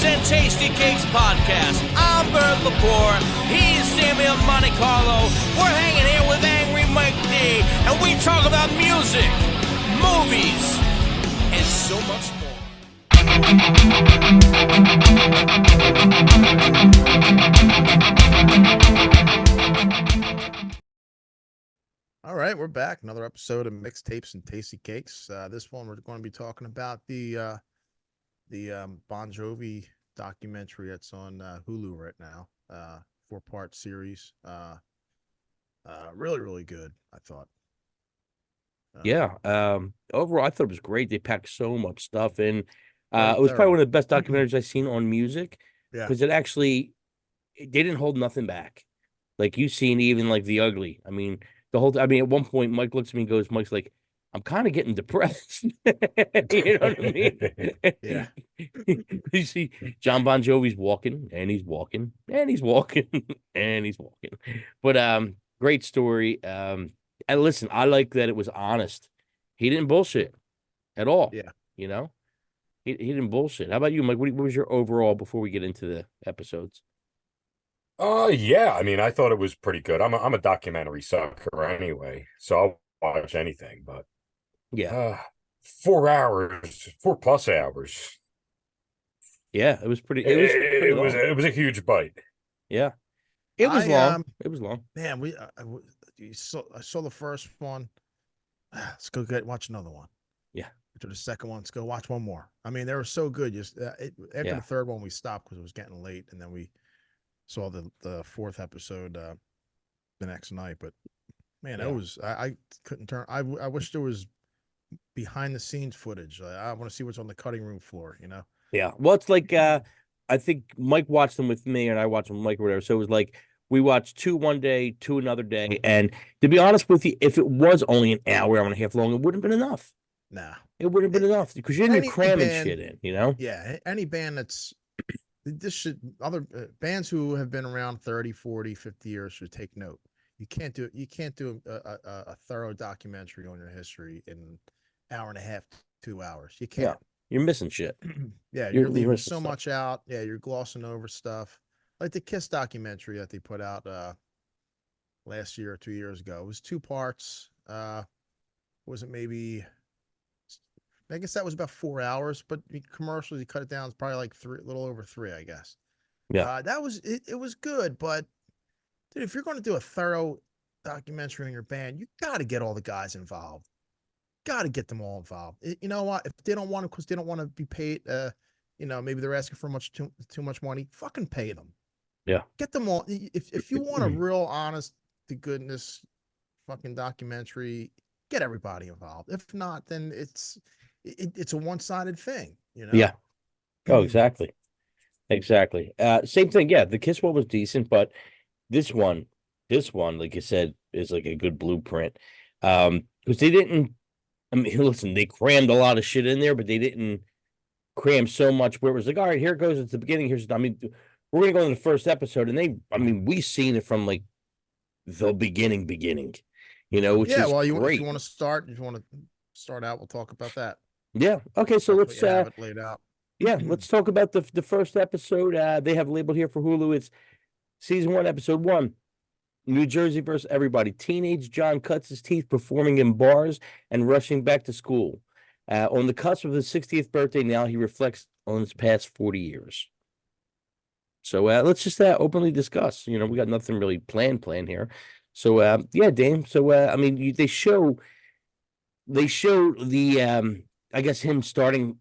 and Tasty Cakes podcast. I'm Bert Lepore. He's Sammy of Monte Carlo. We're hanging here with Angry Mike D, and we talk about music, movies, and so much more. All right, we're back. Another episode of Mixtapes and Tasty Cakes. This one we're going to be talking about the BonJovi documentary that's on Hulu right now. 4-part series. Really, really good, I thought. Yeah. Overall, I thought it was great. They packed so much stuff in. Very It was probably thorough. one of the best documentaries I've seen on music Yeah. because they didn't hold nothing back. Like you've seen even like The Ugly. I mean, at one point, Mike looks at me and goes, Mike's like, I'm kind of getting depressed. You know what I mean? Yeah. You see John Bon Jovi's walking and he's walking and he's walking and he's walking. But great story. And listen, I like that it was honest. He didn't bullshit at all. Yeah. You know? He didn't bullshit. How about you, Mike? What was your overall before we get into the episodes? Yeah, I mean, I thought it was pretty good. I'm a documentary sucker anyway, so I'll watch anything, but Yeah. 4 plus hours. Yeah, it was pretty It was a huge bite. Yeah. It was I, long. It was long. Man, I saw the first one. Let's go watch another one. Yeah. After the second one, let's go watch one more. I mean, they were so good. After the third one, we stopped because it was getting late, and then we saw the fourth episode the next night. But man, it was I couldn't turn. I wish there was behind the scenes footage. I want to see what's on the cutting room floor. You know. Yeah. Well, it's like I think Mike watched them with me, and I watched them with Mike or whatever. So it was like we watched 2 one day, 2 another day. And to be honest with you, if it was only an hour and a half long, it wouldn't have been enough. Nah, it wouldn't have been enough because you're cramming band, shit in. You know. Yeah. Any band that's other bands who have been around 30, 40, 50 years should take note. You can't do a thorough documentary on your history in an hour and a half, 2 hours. You can't. Yeah, you're missing shit. Yeah, you're leaving so stuff. much out. Yeah, you're glossing over stuff. Like the Kiss documentary that they put out last year or 2 years ago. It was 2 parts. Was it maybe? I guess that was about 4 hours, but commercially you cut it down. It's probably like a little over 3, I guess. Yeah, that was it. It was good, but dude, if you're going to do a thorough documentary on your band, you got to get all the guys involved. Got to get them all involved. You know what? If they don't want to, because they don't want to be paid, maybe they're asking for too much money. Fucking pay them. Yeah, get them all. If you want a real, honest to goodness, fucking documentary, get everybody involved. If not, then it's a one-sided thing, you know? Yeah. Oh, exactly. Exactly. Same thing. Yeah. The Kiss one was decent, but this one, like you said, is like a good blueprint. Because they didn't, I mean, listen, they crammed a lot of shit in there, but they didn't cram so much where it was like, all right, here it goes at the beginning. I mean, we're going to go into the first episode and we've seen it from like the beginning, you know, which is great. If you want to start out, we'll talk about that. Yeah. Okay. So let's have it laid out. Yeah, let's talk about the first episode. They have labeled here for Hulu. It's season 1, episode 1. New Jersey versus everybody. Teenage John cuts his teeth performing in bars and rushing back to school. On the cusp of his 60th birthday, now he reflects on his past 40 years. So let's just openly discuss. You know, we got nothing really planned here. So yeah, Dame. So I mean, they show the I guess him trying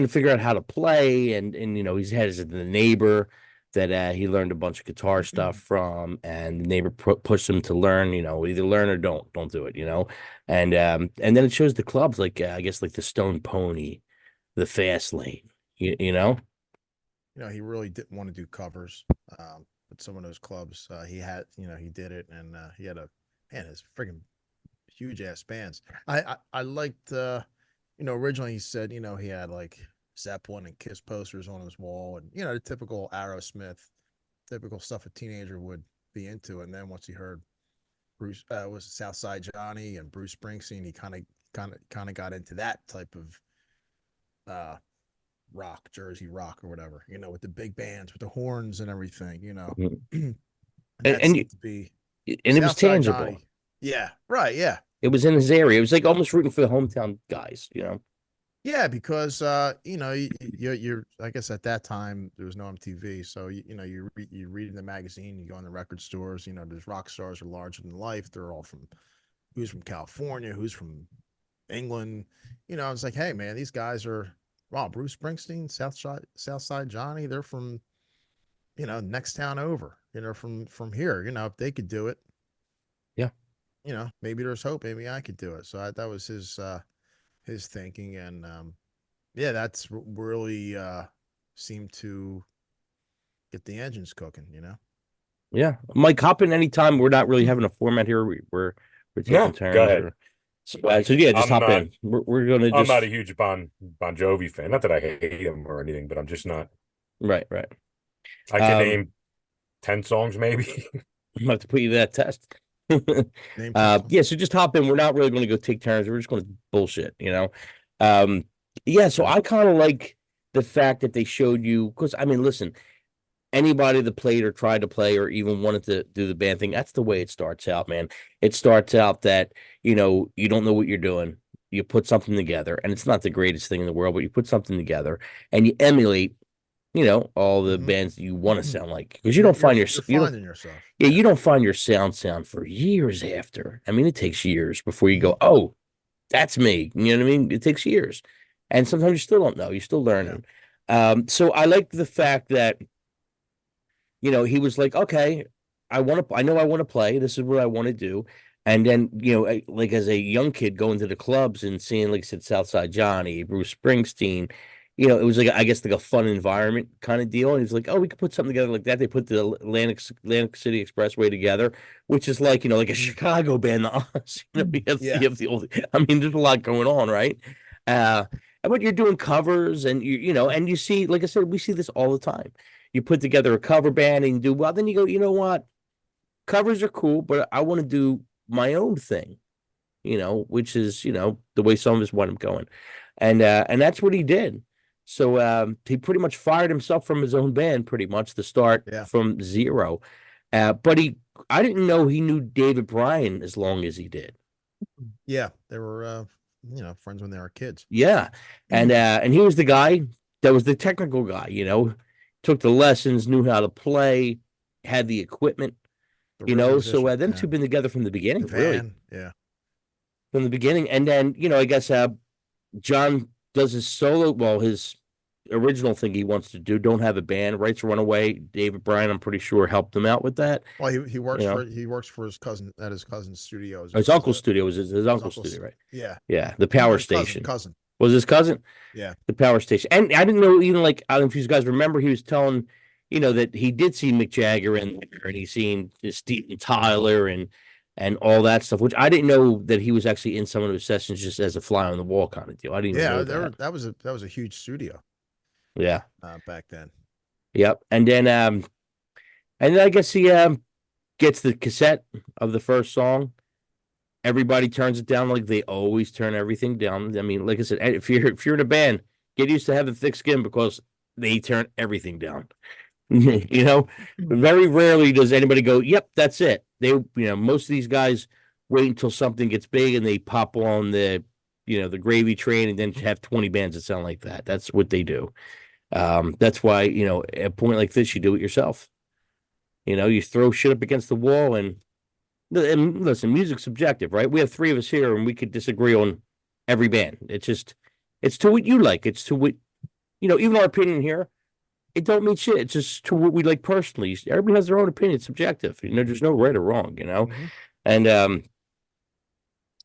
to figure out how to play, and you know, he's had the neighbor that he learned a bunch of guitar stuff from, and the neighbor pushed him to learn. You know, either learn or don't do it. You know, and then it shows the clubs like I guess like the Stone Pony, the Fast Lane. You know. You know, he really didn't want to do covers, but some of those clubs he did it, and he had his friggin' huge ass bands. I liked originally he said he had like Zeppelin and Kiss posters on his wall, and the typical Aerosmith, typical stuff a teenager would be into. And then once he heard Bruce was Southside Johnny and Bruce Springsteen, he kind of got into that type of rock, Jersey rock or whatever, with the big bands, with the horns and everything, Mhm. and and that and, seemed to be and it was Southside tangible. Johnny. Yeah, right. Yeah. It was in his area. It was like almost rooting for the hometown guys. Yeah, because you're I guess at that time there was no MTV, so you read in the magazine, you go in the record stores, there's rock stars are larger than life. They're all from who's from California, who's from England. It's like, hey man, these guys are wow, Bruce Springsteen, Southside Johnny, they're from next town over, from here. If they could do it, Yeah. maybe there's hope. Maybe I could do it. So that was his thinking, and yeah, that's really seemed to get the engines cooking. Yeah. Mike, hop in anytime. We're not really having a format here. We're taking No, go turns. ahead. So yeah, just I'm hop not. in. We're gonna I'm just not a huge Bon Jovi fan. Not that I hate him or anything, but I'm just not. right. I can name 10 songs maybe. I'm have to put you to that test. Name 10 songs. Yeah, so just hop in. We're not really going to go take turns. We're just going to bullshit. Um, yeah, so I kind of like the fact that they showed you, because I mean, listen, anybody that played or tried to play or even wanted to do the band thing, that's the way it starts out, man. It starts out that, you don't know what you're doing. You put something together, and it's not the greatest thing in the world, but you put something together and you emulate, all the bands that you want to sound like, because you don't find You're finding yourself. yeah, you don't find your sound for years after. I mean, it takes years before you go, oh, that's me. You know what I mean? It takes years. And sometimes you still don't know. You're still learning. So I like the fact that, he was like, okay, I know I want to play. This is what I want to do. And then, like as a young kid going to the clubs and seeing, like I said, Southside Johnny, Bruce Springsteen, it was like, I guess, like a fun environment kind of deal. And he's like, oh, we could put something together like that. They put the Atlantic City Expressway together, which is like, like a Chicago band. You have the old, I mean, there's a lot going on, right? But you're doing covers and and you see, like I said, we see this all the time. You put together a cover band and you do well, then you go, you know what? Covers are cool, but I want to do my own thing, which is, the way some of us want him going. And that's what he did. So he pretty much fired himself from his own band, pretty much to start from zero. But I didn't know he knew David Bryan as long as he did. Yeah, they were friends when they were kids. Yeah. And he was the guy that was the technical guy, took the lessons, knew how to play, had the equipment, so them two have been together from the beginning, really. Yeah. From the beginning. And then, I guess John does his solo, his original thing he wants to do, don't have a band, writes Runaway. David Bryan, I'm pretty sure, helped him out with that. Well, he works for his cousin at his cousin's studio. His uncle's studio was his uncle's studio, right? Yeah. Yeah, the power station. Cousin. Was his cousin? Yeah. The power station. And I didn't know, even like, I don't know if you guys remember, he was telling, that he did see Mick Jagger in there, and he's seen Steven Tyler and all that stuff, which I didn't know that he was actually in some of those sessions just as a fly on the wall kind of deal. I didn't know that. That was a huge studio. Yeah. Back then. Yep. And then I guess he gets the cassette of the first song. Everybody turns it down like they always turn everything down. I mean, like I said, if you're in a band, get used to having thick skin because they turn everything down. Very rarely does anybody go, yep, that's it. They, most of these guys wait until something gets big and they pop on the gravy train and then have 20 bands that sound like that. That's what they do. That's why, at a point like this, you do it yourself. You throw shit up against the wall and listen, music's subjective, right? We have three of us here and we could disagree on every band. It's to what you like. It's to what, even our opinion here, it don't mean shit. It's just to what we like personally. Everybody has their own opinion. It's subjective. There's no right or wrong, Mm-hmm.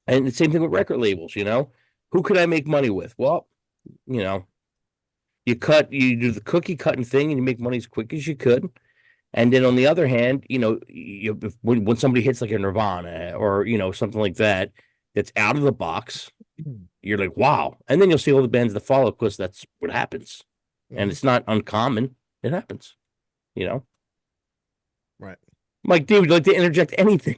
And the same thing with record labels, who could I make money with? Well, you do the cookie cutting thing and you make money as quick as you could. And then on the other hand, when somebody hits like a Nirvana or, something like that, that's out of the box, you're like, wow. And then you'll see all the bands that follow because that's what happens. And it's not uncommon. It happens, Right. Mike D, would you like to interject anything?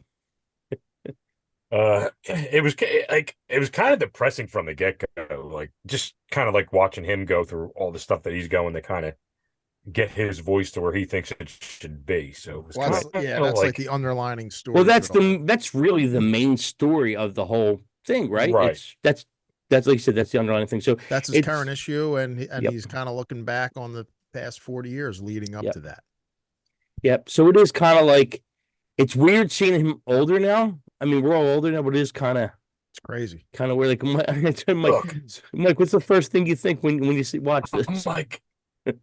It was like it was kind of depressing from the get-go, like just kind of like watching him go through all the stuff that he's going to kind of get his voice to where he thinks it should be. So it was Well, kind that's of like like the underlining Well, story to it all. that's really the main story of the whole thing, right? right. That's like you said, that's the underlying thing. So That's his it's current issue, and yep, he's kind of looking back on the past 40 years leading up yep, to that. yep. So it is kind of like it's weird seeing him older now. I mean, we're all older now, but it is It's crazy. kind of weird. Like Look, I'm like, what's the first thing you think when you watch I'm this? like,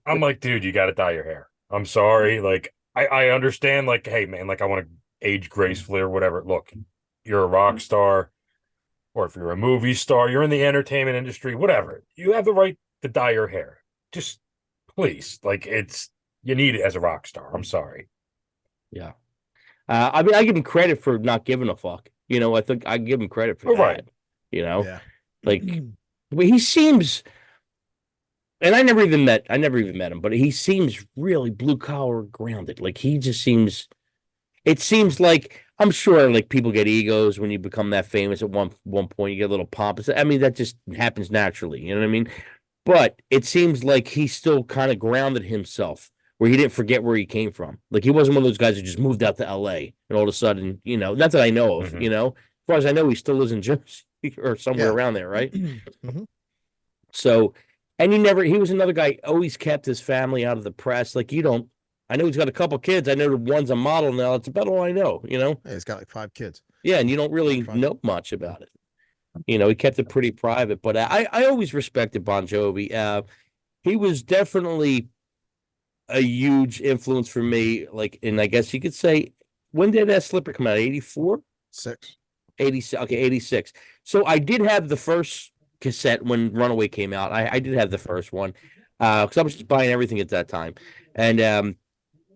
I'm like, dude, you got to dye your hair. I'm sorry. Like, I understand. Like, hey, man, like I want to age gracefully or whatever. Look, you're a rock star, or if you're a movie star, you're in the entertainment industry, whatever. You have the right to dye your hair. Just please, like, you need it as a rock star. I'm sorry. Yeah. I mean, I give him credit for not giving a fuck. I think I give him credit for All that. right. Yeah. Like, but he seems, and I never even met him, but he seems really blue collar grounded. Like he just seems. It seems like I'm sure like people get egos when you become that famous at one point. You get a little pompous. I mean, that just happens naturally. You know what I mean? But it seems like he still kind of grounded himself where he didn't forget where he came from. Like he wasn't one of those guys who just moved out to LA and all of a sudden, not that I know of, Mhm. as far as I know, he still lives in Jersey or somewhere Yeah. around there, right? Mhm. So, and he was another guy, always kept his family out of the press. Like I know he's got a couple kids. I know the one's a model now. It's about all I know, Yeah, he's got like 5 kids. Yeah, and you don't really 5. know much about it. He kept it pretty private, but I always respected BonJovi. He was definitely a huge influence for me. Like, and I guess you could say, when did that Slipper come out? 84? 6. 86. Okay, 86. So I did have the first cassette when Runaway came out. I did have the first one because I was just buying everything at that time. And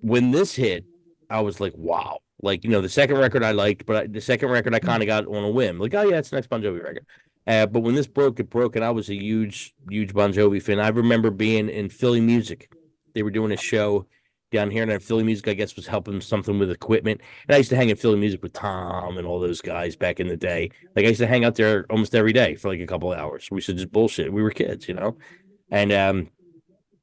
when this hit, I was like, wow. Like, the second record I liked, but the second record I kind of got on a whim. Like, oh, yeah, it's the next Bon Jovi record. But when this broke, it broke, and I was a huge, huge Bon Jovi fan. I remember being in Philly Music. They were doing a show down here, and Philly Music, I guess, was helping something with equipment. And I used to hang in Philly Music with Tom and all those guys back in the day. Like, I used to hang out there almost every day for like a couple of hours. We used to just bullshit. We were kids.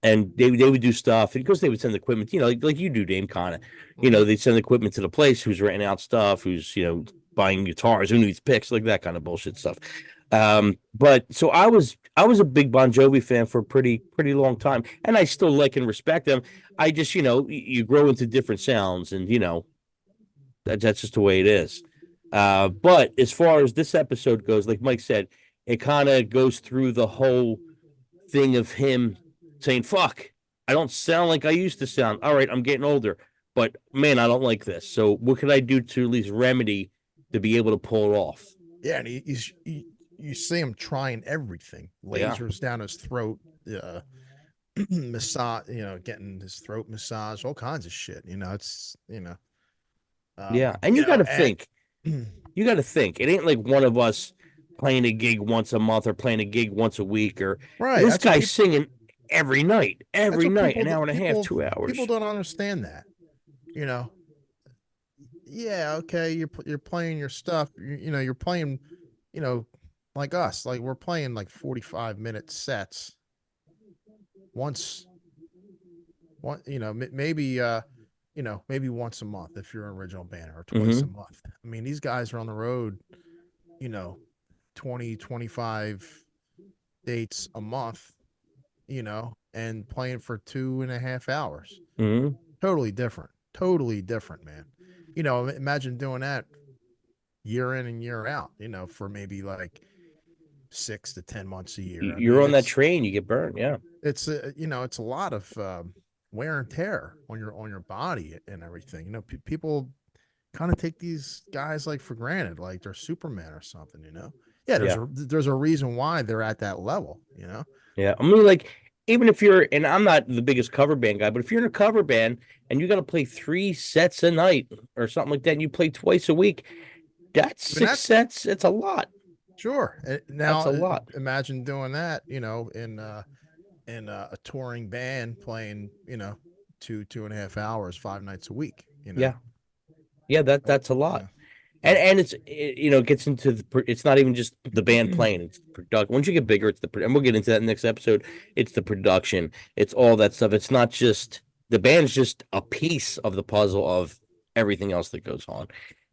And they would do stuff, and because they would send the equipment, like you do, Dame, kind of, they'd send the equipment to the place who's renting out stuff, who's buying guitars, who needs picks, like that kind of bullshit stuff. But so I was a big Bon Jovi fan for a pretty long time, and I still like and respect them. I just you grow into different sounds, and that's just the way it is. But as far as this episode goes, like Mike said, it kind of goes through the whole thing of him saying, fuck, I don't sound like I used to sound. All right, I'm getting older, but man, I don't like this. So what can I do to at least remedy to be able to pull it off? Yeah, and you see him trying everything. Lasers down his throat, massage, getting his throat massaged, all kinds of shit. It's Yeah, and you got to think, it ain't like one of us playing a gig once a month or playing a gig once a week, or right. this guy's singing every night, an hour and a half, 2 hours. People don't understand that. Yeah, okay, you're playing your stuff. You're playing, like us, like we're playing like 45-minute sets. Once, maybe maybe once a month if you're an original band, or twice a month. I mean, these guys are on the road, 20, 25 dates a month, and playing for 2.5 hours. Totally different, man. Imagine doing that year in and year out, for maybe like 6 to 10 months a year. You're on that train, you get burned. Yeah. It's it's a lot of wear and tear on your body and everything. People kind of take these guys like for granted, like they're Superman or something, Yeah, there's a reason why they're at that level, Yeah, I mean, like, even if you're, and I'm not the biggest cover band guy, but if you're in a cover band and you got to play 3 sets a night or something like that, and you play twice a week, that's 6 sets. It's a lot. Sure. Now, that's a lot. Imagine doing that, in a touring band playing, 2.5 hours, 5 nights a week. Yeah, that's a lot. And it gets into it's not even just the band playing, it's production. Once you get bigger, it's and we'll get into that in the next episode. It's the production, it's all that stuff. It's not just the band's just a piece of the puzzle of everything else that goes on.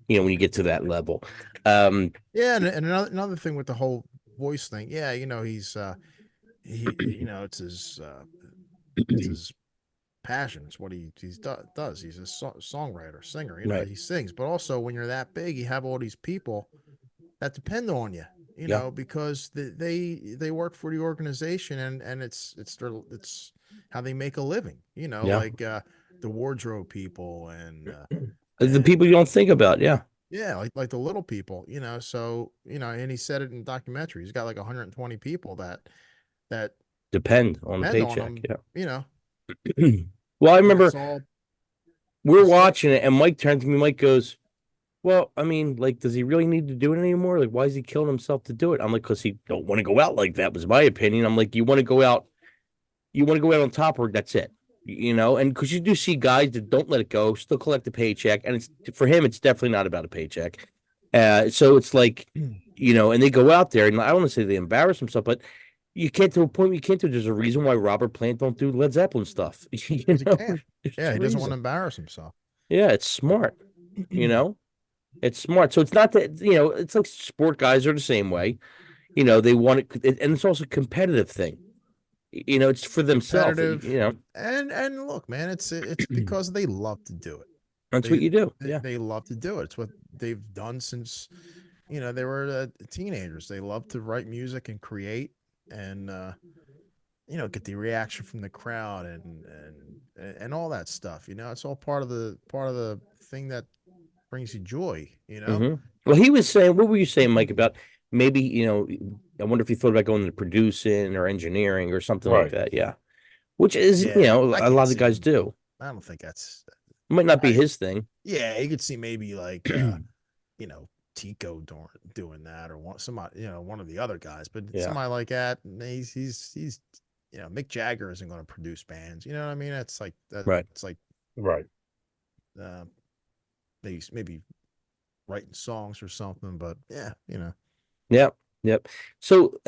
When you get to that level. Yeah, and another thing with the whole voice thing. Yeah, he's it's his passion. It's what he does. He's a songwriter, singer. Right. He sings. But also, when you're that big, you have all these people that depend on you. Because they work for the organization, and it's how they make a living. Like the wardrobe people and the people you don't think about. Yeah. Yeah, like the little people. So and he said it in the documentary. He's got like 120 people that depend on the depend on paycheck. him, Yeah. Well, I remember all we're watching it, and Mike turns to me. Mike goes, "Well, I mean, like, does he really need to do it anymore? Like, why is he killing himself to do it?" I'm like, "Because he don't want to go out like that." Was my opinion. I'm like, you want to go out on top, or that's it. And because you do see guys that don't let it go, still collect the paycheck, and it's for him, it's definitely not about a paycheck. So it's like, and they go out there, and I don't want to say they embarrass themselves, but you can't to a point where you can't do. There's a reason why Robert Plant don't do Led Zeppelin stuff. He can't. Yeah, he doesn't want to embarrass himself. Yeah, it's smart. It's smart. So it's not that it's like sport guys are the same way. They want it, and it's also a competitive thing. It's for themselves. And look, man, it's because they love to do it. That's what you do. They love to do it. It's what they've done since they were teenagers. They love to write music and create, and get the reaction from the crowd and all that stuff. It's all part of the thing that brings you joy. Well, he was saying, what were you saying, Mike, about maybe I wonder if you thought about going into producing or engineering or something like that. Yeah, which is a lot of the guys do. I don't think that's might not be his thing. Yeah, you could see maybe like Tico doing that, or one of the other guys, but somebody like that, he's Mick Jagger isn't going to produce bands. You know what I mean? It's like right. It's like right. Maybe writing songs or something, but yeah. Yep. So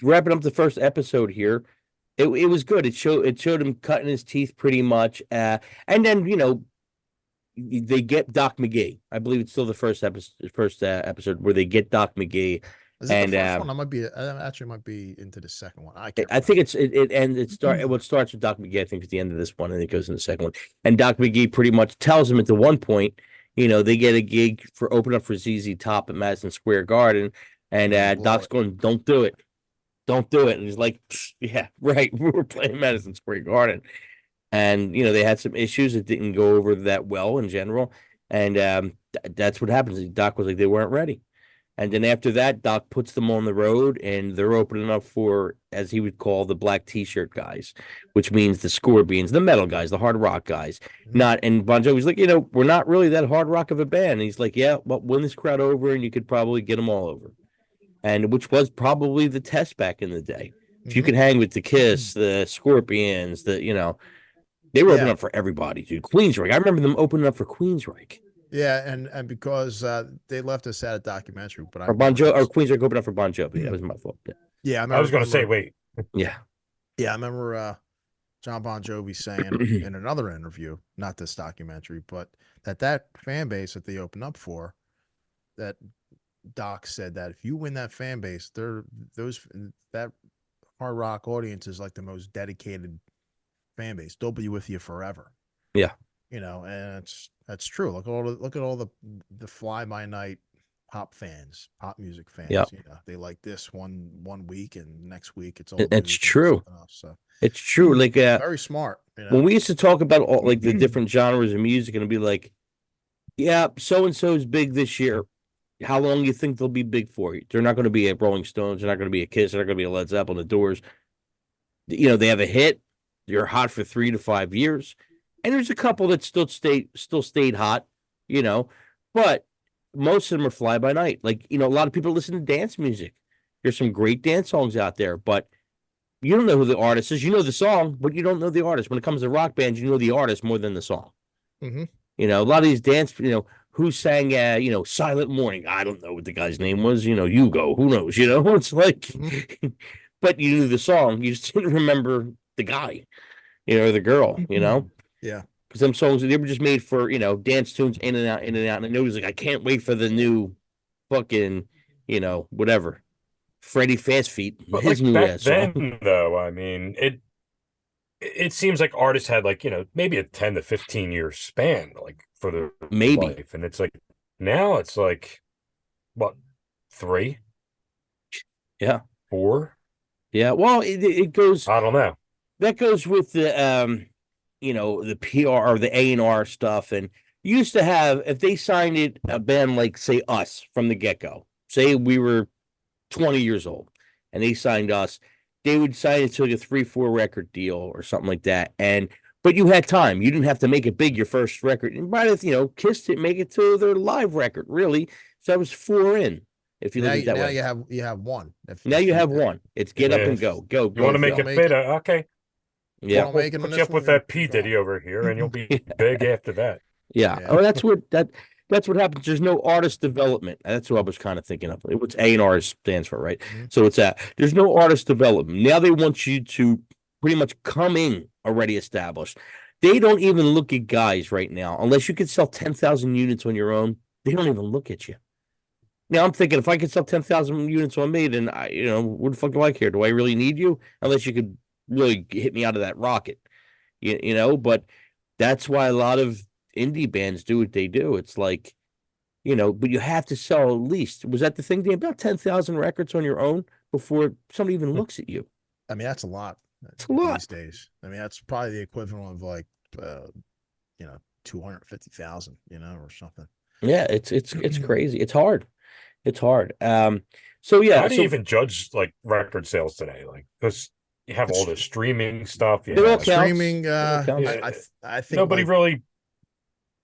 wrapping up the first episode here, it was good. It showed him cutting his teeth pretty much, and then they get Doc McGee. I believe it's still the first episode where they get Doc McGee. Is it the first one? I might be into the second one. I think it starts with Doc McGee. I think it's the end of this one, and it goes in the second one. And Doc McGee pretty much tells him at the one point, they get a gig for opening up for ZZ Top at Madison Square Garden, and Doc's going, "Don't do it, don't do it." And he's like, "Yeah, right. We were playing Madison Square Garden." And, they had some issues. It didn't go over that well in general. And that's what happens. Doc was like, they weren't ready. And then after that, Doc puts them on the road, and they're opening up for, as he would call, the black T-shirt guys, which means the Scorpions, the metal guys, the hard rock guys. And BonJovi's like, we're not really that hard rock of a band. And he's like, yeah, well, win this crowd over, and you could probably get them all over. And which was probably the test back in the day. If you could hang with the Kiss, the Scorpions, they were opening up for everybody, dude. Queensryche. I remember them opening up for Queensryche. Yeah, and because they left us at a documentary, but Queensryche opened up for BonJovi. That was my fault. Yeah, I was going to say, wait. Yeah, I remember John BonJovi saying in another interview, not this documentary, but that fan base that they opened up for, that Doc said that if you win that fan base, that hard rock audience is like the most dedicated fan base. They'll be with you forever. Yeah. And that's true. Look at all the fly by night pop music fans. Yep. They like this one week, and next week it's all. It's true. So it's true. Like very smart. When we used to talk about all like the different genres of music, and it'd be like, yeah, so and so is big this year. How long do you think they'll be big for? They're not going to be a Rolling Stones. They're not going to be a Kiss. They're not going to be a Led Zeppelin, the Doors. They have a hit. You're hot for 3 to 5 years. And there's a couple that still stayed hot, but most of them are fly by night. Like, a lot of people listen to dance music. There's some great dance songs out there, but you don't know who the artist is. You know the song, but you don't know the artist. When it comes to rock bands, you know the artist more than the song. Mm-hmm. A lot of these dance, who sang, Silent Morning. I don't know what the guy's name was. Hugo. Who knows? It's like, but you knew the song. You just didn't remember the guy, or the girl. Yeah. Because them songs, they were just made for dance tunes, in and out, in and out. And it was like, I can't wait for the new fucking whatever, Freddie Fast Feet, But his like new back ass song. then, though, I mean, it seems like artists had like, maybe a 10 to 15 year span, like for their Maybe. life. And it's like now it's like what, 3? Yeah. 4? Yeah. Well, it goes. I don't know. That goes with the the PR or the A&R stuff. And you used to have, if they signed a band like, say, us from the get-go, say we were 20 years old and they signed us, they would sign it to like a 3-4 record deal or something like that. But you had time. You didn't have to make it big your first record. And by the Kiss didn't make it to their live record, really. So that was 4 in, if you look at it that way. Now you have one. Now you have one. It's get up and go. Go. You want to make it fit? Okay. Yeah. We'll put you up with that P Diddy over here, and you'll be big after that. Yeah. Oh, that's what happens. There's no artist development. That's what I was kind of thinking of. What's A&R stands for, right? Mm-hmm. So it's that. There's no artist development. Now they want you to pretty much come in already established. They don't even look at guys right now, unless you could sell 10,000 units on your own. They don't even look at you. Now I'm thinking, if I could sell 10,000 units on me, then what the fuck do I care? Do I really need you? Unless you could really hit me out of that rocket, But that's why a lot of indie bands do what they do. It's like, but you have to sell at least. Was that the thing? About 10,000 records on your own before somebody even looks at you. I mean, that's a lot. It's a lot these days. I mean, that's probably the equivalent of like, 250,000, or something. Yeah, it's crazy. It's hard. It's hard. So yeah. How do you even judge like record sales today? Like, because you have all the streaming stuff. It all counts. Streaming. I think nobody really.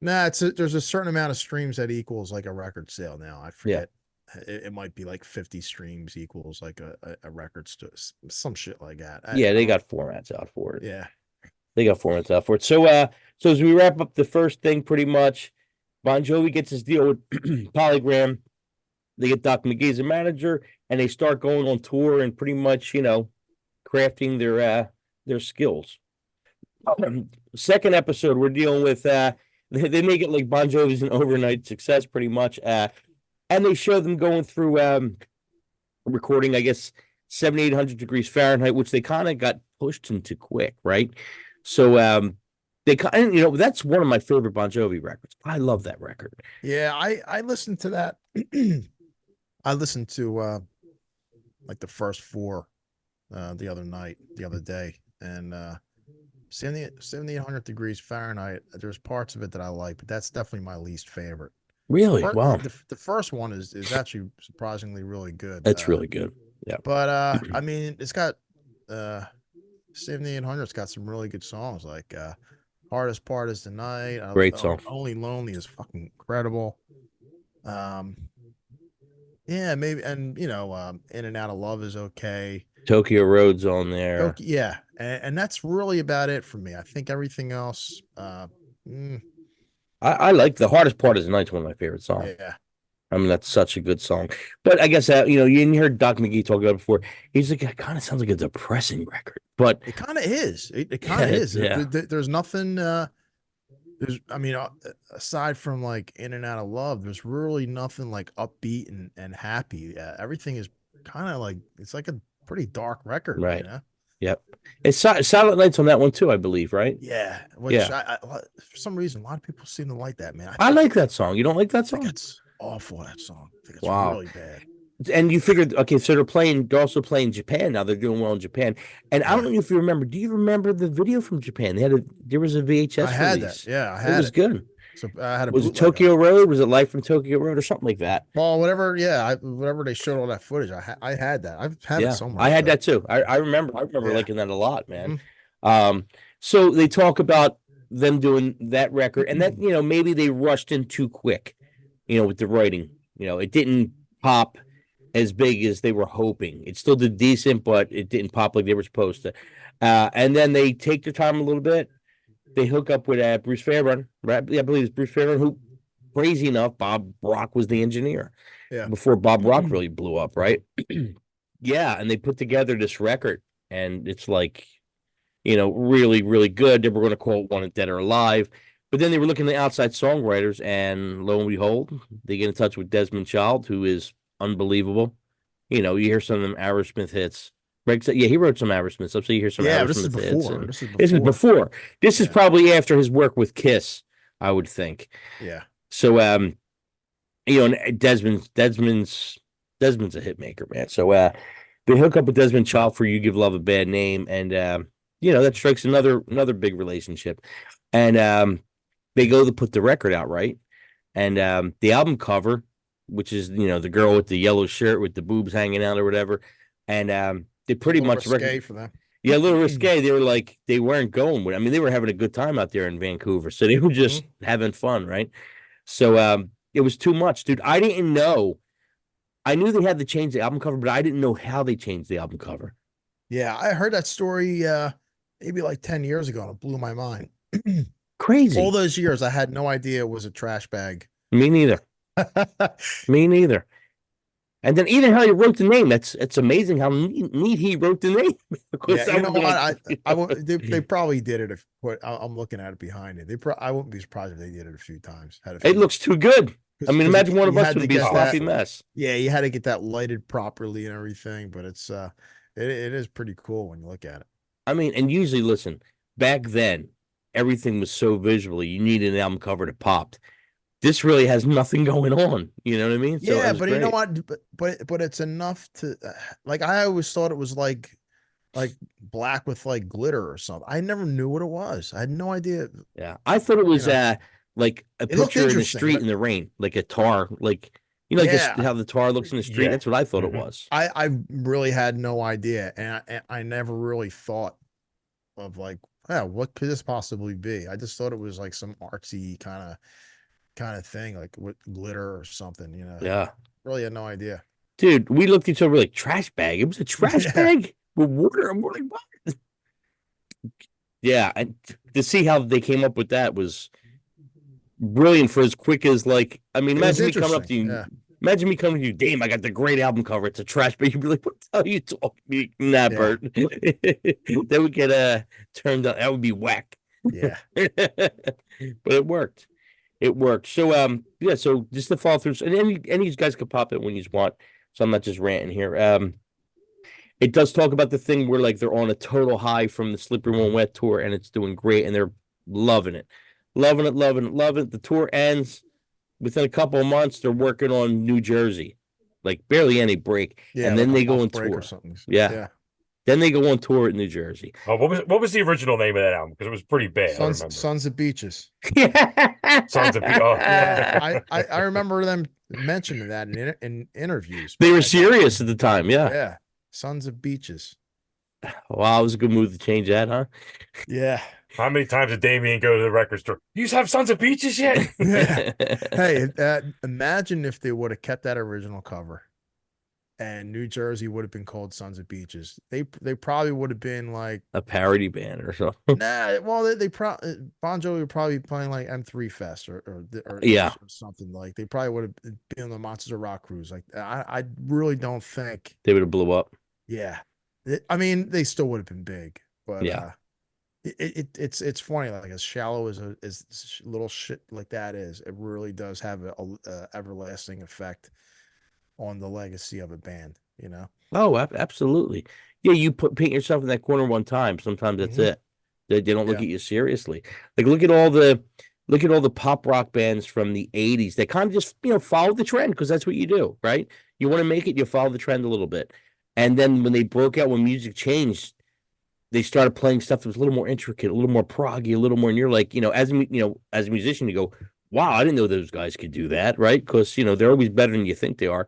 Nah, there's a certain amount of streams that equals like a record sale now. I forget. Yeah. It might be like 50 streams equals like a record store, some shit like that. They got formats out for it. Yeah. They got formats out for it. So as we wrap up the first thing, pretty much, BonJovi gets his deal with Polygram. They get Doc McGee as a manager, and they start going on tour and pretty much, crafting their skills. Second episode, we're dealing with they make it like BonJovi's an overnight success, pretty much. And they show them going through recording, I guess, 7,800 degrees Fahrenheit, which they kind of got pushed into quick, right? So they kind of, that's one of my favorite BonJovi records. I love that record. Yeah, I listened to that. I listened to like the first 4 the other day, and 7,800 degrees Fahrenheit. There's parts of it that I like, but that's definitely my least favorite. Really? Wow. The first one is actually surprisingly really good. It's really good. Yeah. But I mean, it's got 7,800's got some really good songs, like Hardest Part Is the Night. Great song. Only Lonely is fucking incredible. Yeah, maybe, and In and Out of Love is okay. Tokyo Road's on there. Yeah, and that's really about it for me. I think everything else. I like The Hardest Part Is the Night's one of my favorite songs. Yeah. I mean, that's such a good song. But I guess you heard Doc McGee talk about it before. He's like, it kind of sounds like a depressing record, but it kind of is. It kind of is. Yeah. There's nothing. Aside from like In and Out of Love, there's really nothing like upbeat and happy. Everything is kind of like, it's like a pretty dark record, right? Yep. It's Silent Night's on that one too, I believe, right? Yeah. I, for some reason, a lot of people seem to like that, man. I like that song. You don't like that song? It's awful, that song. I think it's really bad. And you figured, okay, so they're also playing Japan now. They're doing well in Japan. And I don't know if you remember. Do you remember the video from Japan? There was a VHS. I had release. that. Yeah, I had it. It was good. So I had Was it Tokyo Road? Was it Live from Tokyo Road or something like that? Well, whatever. Yeah, whatever they showed all that footage, I had that. I've had it somewhere. I had that too. I remember liking that a lot, man. Mm-hmm. So they talk about them doing that record, and that maybe they rushed in too quick, with the writing. It didn't pop as big as they were hoping. It still did decent, but it didn't pop like they were supposed to. And then they take their time a little bit. They hook up with Bruce Fairbairn, right? I believe it's Bruce Fairbairn, who crazy enough, Bob Rock was the engineer Yeah. before Bob Rock really blew up, right? Yeah, and they put together this record, and it's like, really, really good. They were going to call it Wanted Dead or Alive, but then they were looking at the outside songwriters, and lo and behold, they get in touch with Desmond Child, who is unbelievable. You hear some of them Aerosmith hits. Greg said, yeah, he wrote some Aerosmith stuff, so you hear some Yeah, this is Aerosmith hits. before. And This is this is before. before. This is Yeah. probably after his work with Kiss, I would think. Yeah. So, and Desmond's a hit maker, man. So, they hook up with Desmond Child for "You Give Love a Bad Name," and that strikes another big relationship. And they go to put the record out, right? And the album cover, which is the girl with the yellow shirt with the boobs hanging out or whatever, and they pretty much risque for them. Yeah, a little risque. They were like, they weren't going with it. I mean, they were having a good time out there in Vancouver, so they were just having fun, right? So it was too much, dude. I didn't know. I knew they had to change the album cover, but I didn't know how they changed the album cover. Yeah, I heard that story maybe like 10 years ago, and it blew my mind. Crazy. All those years, I had no idea it was a trash bag. Me neither. Me neither. And then even how he wrote the name, it's amazing how neat he wrote the name. Yeah, you know what? They probably did it. I'm looking at it behind it. I wouldn't be surprised if they did it a few times. It looks too good. I mean, imagine one of us would be a sloppy mess. Yeah, you had to get that lighted properly and everything, but it is pretty cool when you look at it. I mean, and usually, listen, back then, everything was so visually, you needed an album cover that popped. This really has nothing going on. You know what I mean? So yeah, but great. You know what? But it's enough to like. I always thought it was like black with like glitter or something. I never knew what it was. I had no idea. Yeah, I thought it was like a picture in the street in the rain, like a tar, like how the tar looks in the street. Yeah. That's what I thought it was. I really had no idea, and I never really thought of like, what could this possibly be? I just thought it was like some artsy kind of thing, like with glitter or something, Yeah. Really had no idea. Dude, we looked at each other like trash bag. It was a trash bag with water. I'm like, what? Yeah, and to see how they came up with that was brilliant for as quick as like, I mean, imagine me coming up to you. Yeah. Imagine me coming to you, Dame, I got the great album cover. It's a trash bag. You'd be like, what the hell are you talking about? Nah, Bert. Then we get turned on. That would be whack. Yeah. But it worked. It worked. So so just to follow through, and any of you guys could pop it when you want. So I'm not just ranting here. It does talk about the thing where like they're on a total high from the Slippery When Wet tour, and it's doing great, and they're loving it. Loving it. The tour ends within a couple of months. They're working on New Jersey, like barely any break, and then they go on tour. Or something. Yeah. Then they go on tour in New Jersey. Oh, what was the original name of that album? Because it was pretty bad. Sons of Beaches. Sons of Beaches. Oh. Yeah, I remember them mentioning that in interviews. They were serious at the time. Yeah. Yeah. Sons of Beaches. Wow, it was a good move to change that, huh? Yeah. How many times did Damien go to the record store? You have Sons of Beaches yet? Yeah. Hey, imagine if they would have kept that original cover, and New Jersey would have been called Sons of Beaches. They probably would have been like a parody band or something. Nah, well, they probably BonJovi would probably be playing like M3 Fest or something like. They probably would have been on the Monsters of Rock cruise. Like I really don't think they would have blew up. Yeah, I mean they still would have been big, but yeah. It's funny, like as shallow as little shit like that is, it really does have a everlasting effect on the legacy of a band, Oh, absolutely. Yeah, you paint yourself in that corner one time. Sometimes that's it. They don't look at you seriously. Like look at all the pop rock bands from the 80s. They kind of just follow the trend because that's what you do, right? You want to make it, you follow the trend a little bit. And then when they broke out, when music changed, they started playing stuff that was a little more intricate, a little more proggy, a little more. And you're like, as a musician, you go, wow, I didn't know those guys could do that, right? Because they're always better than you think they are.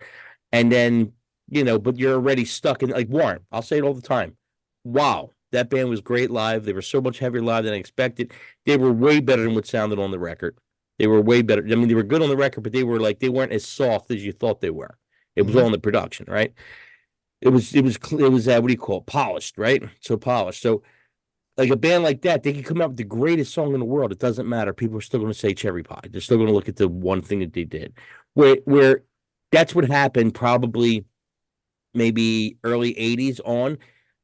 And then but you're already stuck in like Warren. I'll say it all the time. Wow, that band was great live. They were so much heavier live than I expected. They were way better than what sounded on the record. They were way better. I mean, they were good on the record, but they weren't as soft as you thought they were. It was all in the production, right? It was what do you call it? Polished, right? So polished. So like a band like that, they could come out with the greatest song in the world. It doesn't matter. People are still going to say cherry pie. They're still going to look at the one thing that they did. Where that's what happened probably maybe early 80s on.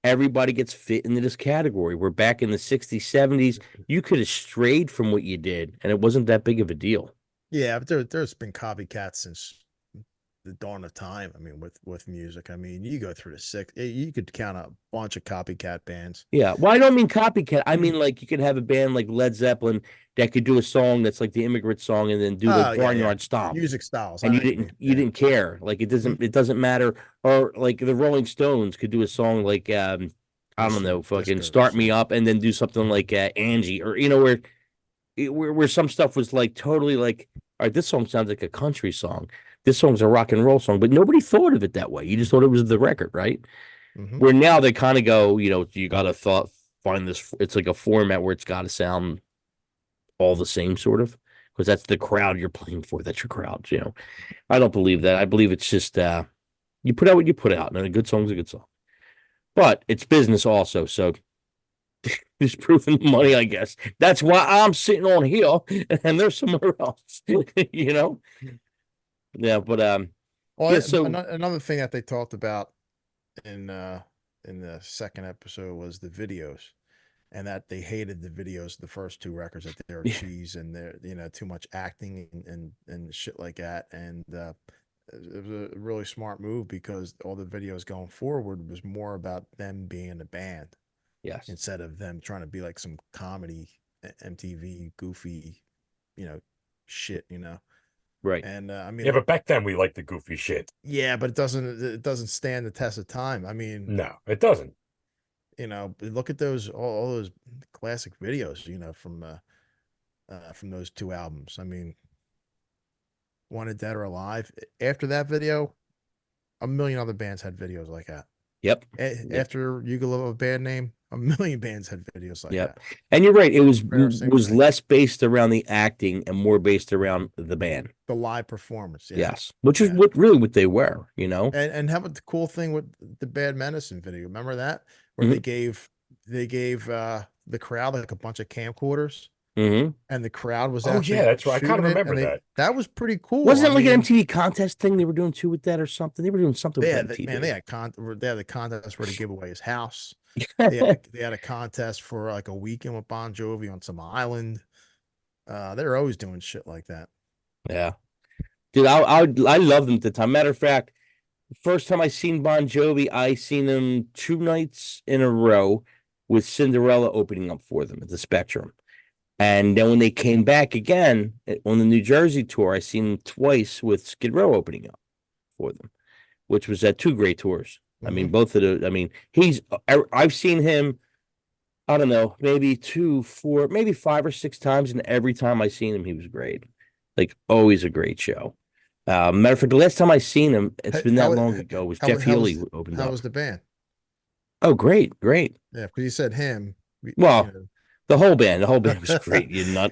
Everybody gets fit into this category. We're back in the 60s, 70s. You could have strayed from what you did, and it wasn't that big of a deal. Yeah, but there's been copycats since the dawn of time. I mean, with music. I mean, you go through the you could count a bunch of copycat bands. Yeah. Well, I don't mean copycat. I mean, like, you could have a band like Led Zeppelin that could do a song that's like the immigrant song and then do like Barnyard Stomp. Music styles. And you didn't care. Like, it doesn't matter. Or like the Rolling Stones could do a song like I don't know, fucking Start Me Up, and then do something like Angie, or where some stuff was like totally like, all right, this song sounds like a country song. This song's a rock and roll song, but nobody thought of it that way. You just thought it was the record, right? Mm-hmm. Where now they kind of go, you got to find this. It's like a format where it's got to sound all the same, sort of, because that's the crowd you're playing for. That's your crowd. I don't believe that. I believe it's just you put out what you put out, and a good song's a good song. But it's business also, so there's proof in the money, I guess. That's why I'm sitting on here, and there's somewhere else. Yeah, but well, yeah, so another thing that they talked about in the second episode was the videos, and that they hated the videos, the first two records, that they were cheese and they're too much acting and shit like that. And it was a really smart move, because all the videos going forward was more about them being a band, yes, instead of them trying to be like some comedy MTV goofy, shit, right. And I mean, yeah, but back then we liked the goofy shit. yeah, but it doesn't stand the test of time. I mean, No, it doesn't. Look at all those classic videos, from those two albums. I mean, Wanted Dead or Alive. After that video, a million other bands had videos like that. Yep. After You Could Love a Bad Name, a million bands had videos like that. And you're right. It was less based around the acting and more based around the band, the live performance. Yeah. Yes, which is what they were. And how about the cool thing with the Bad Medicine video? Remember that, where they gave the crowd like a bunch of camcorders. Mm-hmm. And the crowd was that's right. I kind of remember that. That was pretty cool. Wasn't it like an MTV contest thing they were doing too with that or something? They were doing something with MTV. Man, they had the contest where they give away his house. they had a contest for like a weekend with BonJovi on some island. They're always doing shit like that. Yeah, dude, I loved them at the time. Matter of fact, first time I seen BonJovi, I seen them 2 nights in a row with Cinderella opening up for them at the Spectrum. And then when they came back again on the New Jersey tour, I seen them twice with Skid Row opening up for them, which was at 2 great tours. Mm-hmm. I mean, both of the, I've seen him, I don't know, maybe 2, 4, maybe 5 or 6 times. And every time I seen him, he was great. Like, always a great show. Matter of fact, the last time I seen him, it's been that long ago, was Jeff Healey opened up. How was the band? Oh, great. Yeah, because you said him. Well, the whole band was great. You're not,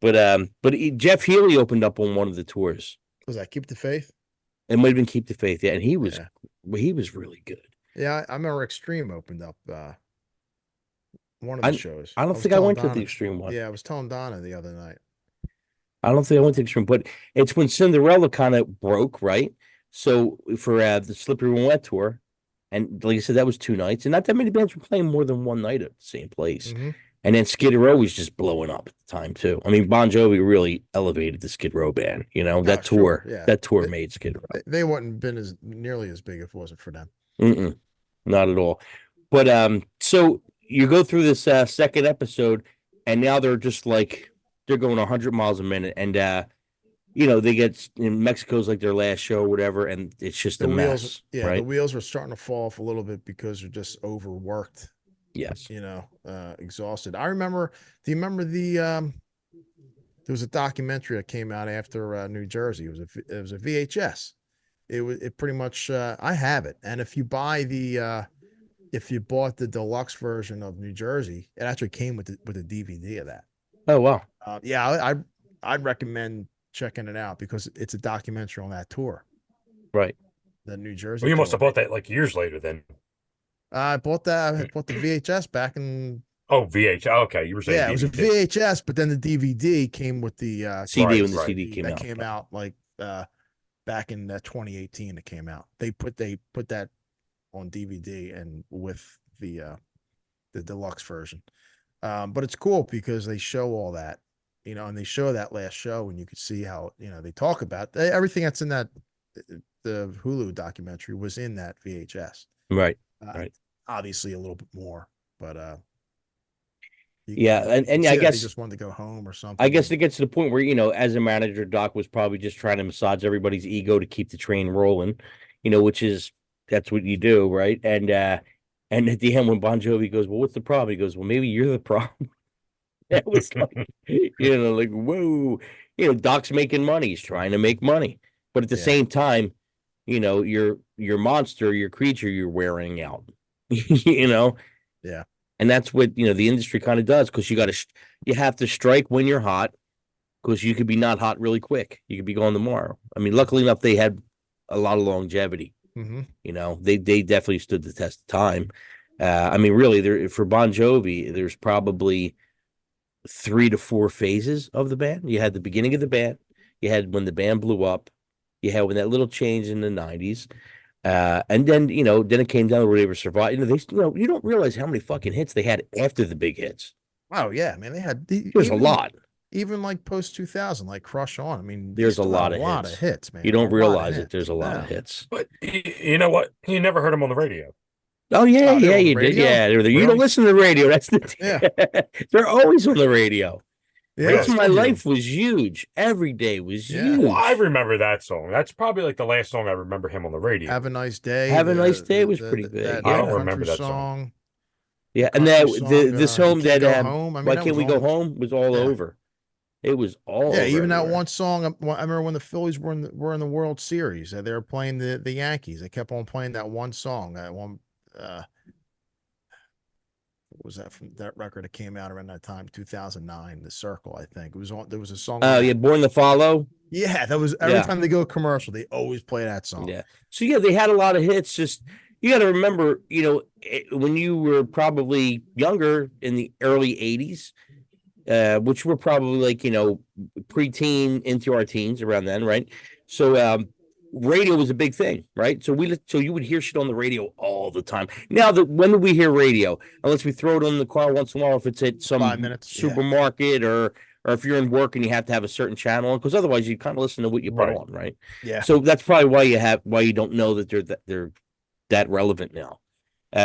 but Jeff Healey opened up on one of the tours. Was that Keep the Faith? It might have been Keep the Faith, yeah. And he was really good. Yeah, I remember Extreme opened up one of the shows. I don't think I went to the Extreme one. Yeah, I was telling Donna the other night. I don't think I went to Extreme, but it's when Cinderella kind of broke, right? So for the Slippery When Wet tour, and like I said, that was 2 nights, and not that many bands were playing more than one night at the same place. Mm-hmm. And then Skid Row was just blowing up at the time too. I mean, BonJovi really elevated the Skid Row band. That tour, that tour made Skid Row. They wouldn't have been nearly as big if it wasn't for them. Not at all. But so you go through this second episode, and now they're just like they're going 100 miles a minute, and they get Mexico's like their last show or whatever, and it's just a mess. Yeah, right? The wheels were starting to fall off a little bit because they're just overworked. Yes. Exhausted. I remember, do you remember there was a documentary that came out after New Jersey. It was a VHS. It pretty much, I have it. And if you bought the deluxe version of New Jersey, it actually came with a DVD of that. Oh, wow. I'd recommend checking it out because it's a documentary on that tour. Right. The New Jersey. Well, you must have bought that like years later then. I bought the VHS back in Oh, VH. Okay, you were saying Yeah, it was a DVD. VHS, but then the DVD came with the CD when the right. CD came that out. came out like back in 2018. It came out. They put that on DVD and with the deluxe version. But it's cool because they show all that, and they show that last show, and you could see how they talk about everything that's in that the Hulu documentary was in that VHS. Right. Uh, Right. Obviously, a little bit more, but Yeah, you could and I see that they guess just wanted to go home or something. I guess it gets to the point where, as a manager, Doc was probably just trying to massage everybody's ego to keep the train rolling, which is that's what you do, right? And at the end when Bon Jovi goes, well, what's the problem? He goes, well, maybe you're the problem. That was like, like, whoa, Doc's making money. He's trying to make money. But at the same time, your monster, your creature, you're wearing out, Yeah. And that's what, the industry kind of does, because you have to strike when you're hot, because you could be not hot really quick. You could be gone tomorrow. I mean, luckily enough, they had a lot of longevity. Mm-hmm. They definitely stood the test of time. I mean, really, for Bon Jovi, there's probably 3 to 4 phases of the band. You had the beginning of the band, you had when the band blew up, you had when that little change in the 90s. And then, then it came down to where they were surviving. You don't realize how many fucking hits they had after the big hits. Oh yeah, man, they had There's a lot. Even like post 2000, like Crush On. I mean, There's a lot of hits, man. You don't realize it. There's a lot of hits. But you know what? You never heard him on the radio. Oh yeah, they were on the you did. radio? Yeah, you don't Really? listen to the radio. That's the Yeah. They're always on the radio. Yeah, Rates of My still Life was huge. Every day was Yeah. huge. Well, I remember that song. That's probably like the last song I remember him on the radio. Have a Nice Day. Have a Nice Day was pretty big. That Yeah. I don't country remember that song. Yeah, the and country this song, home You Can't that Go Home. I mean, Why that Can't was We Go all- Home was all Yeah. over. It was all Yeah, over even that everywhere. one song. I remember when the Phillies were in the World Series. They were playing the Yankees. They kept on playing that one song. That one. What was that from that record that came out around that time, 2009? The Circle, I think. It was on. There was a song. Oh yeah, Born to Follow. Yeah, that was every Yeah. time they go commercial, they always play that song. Yeah. So yeah, they had a lot of hits. Just you got to remember, when you were probably younger in the early '80s, which were probably like preteen into our teens around then, right? So radio was a big thing, right? So you would hear shit on the radio all the time. Now when do we hear radio? Unless we throw it on the car once in a while, if it's at some 5 minutes, yeah. supermarket or if you're in work and you have to have a certain channel on, because otherwise you kind of listen to what you put Right. on, right? Yeah. So that's probably why you don't know that they're that relevant now.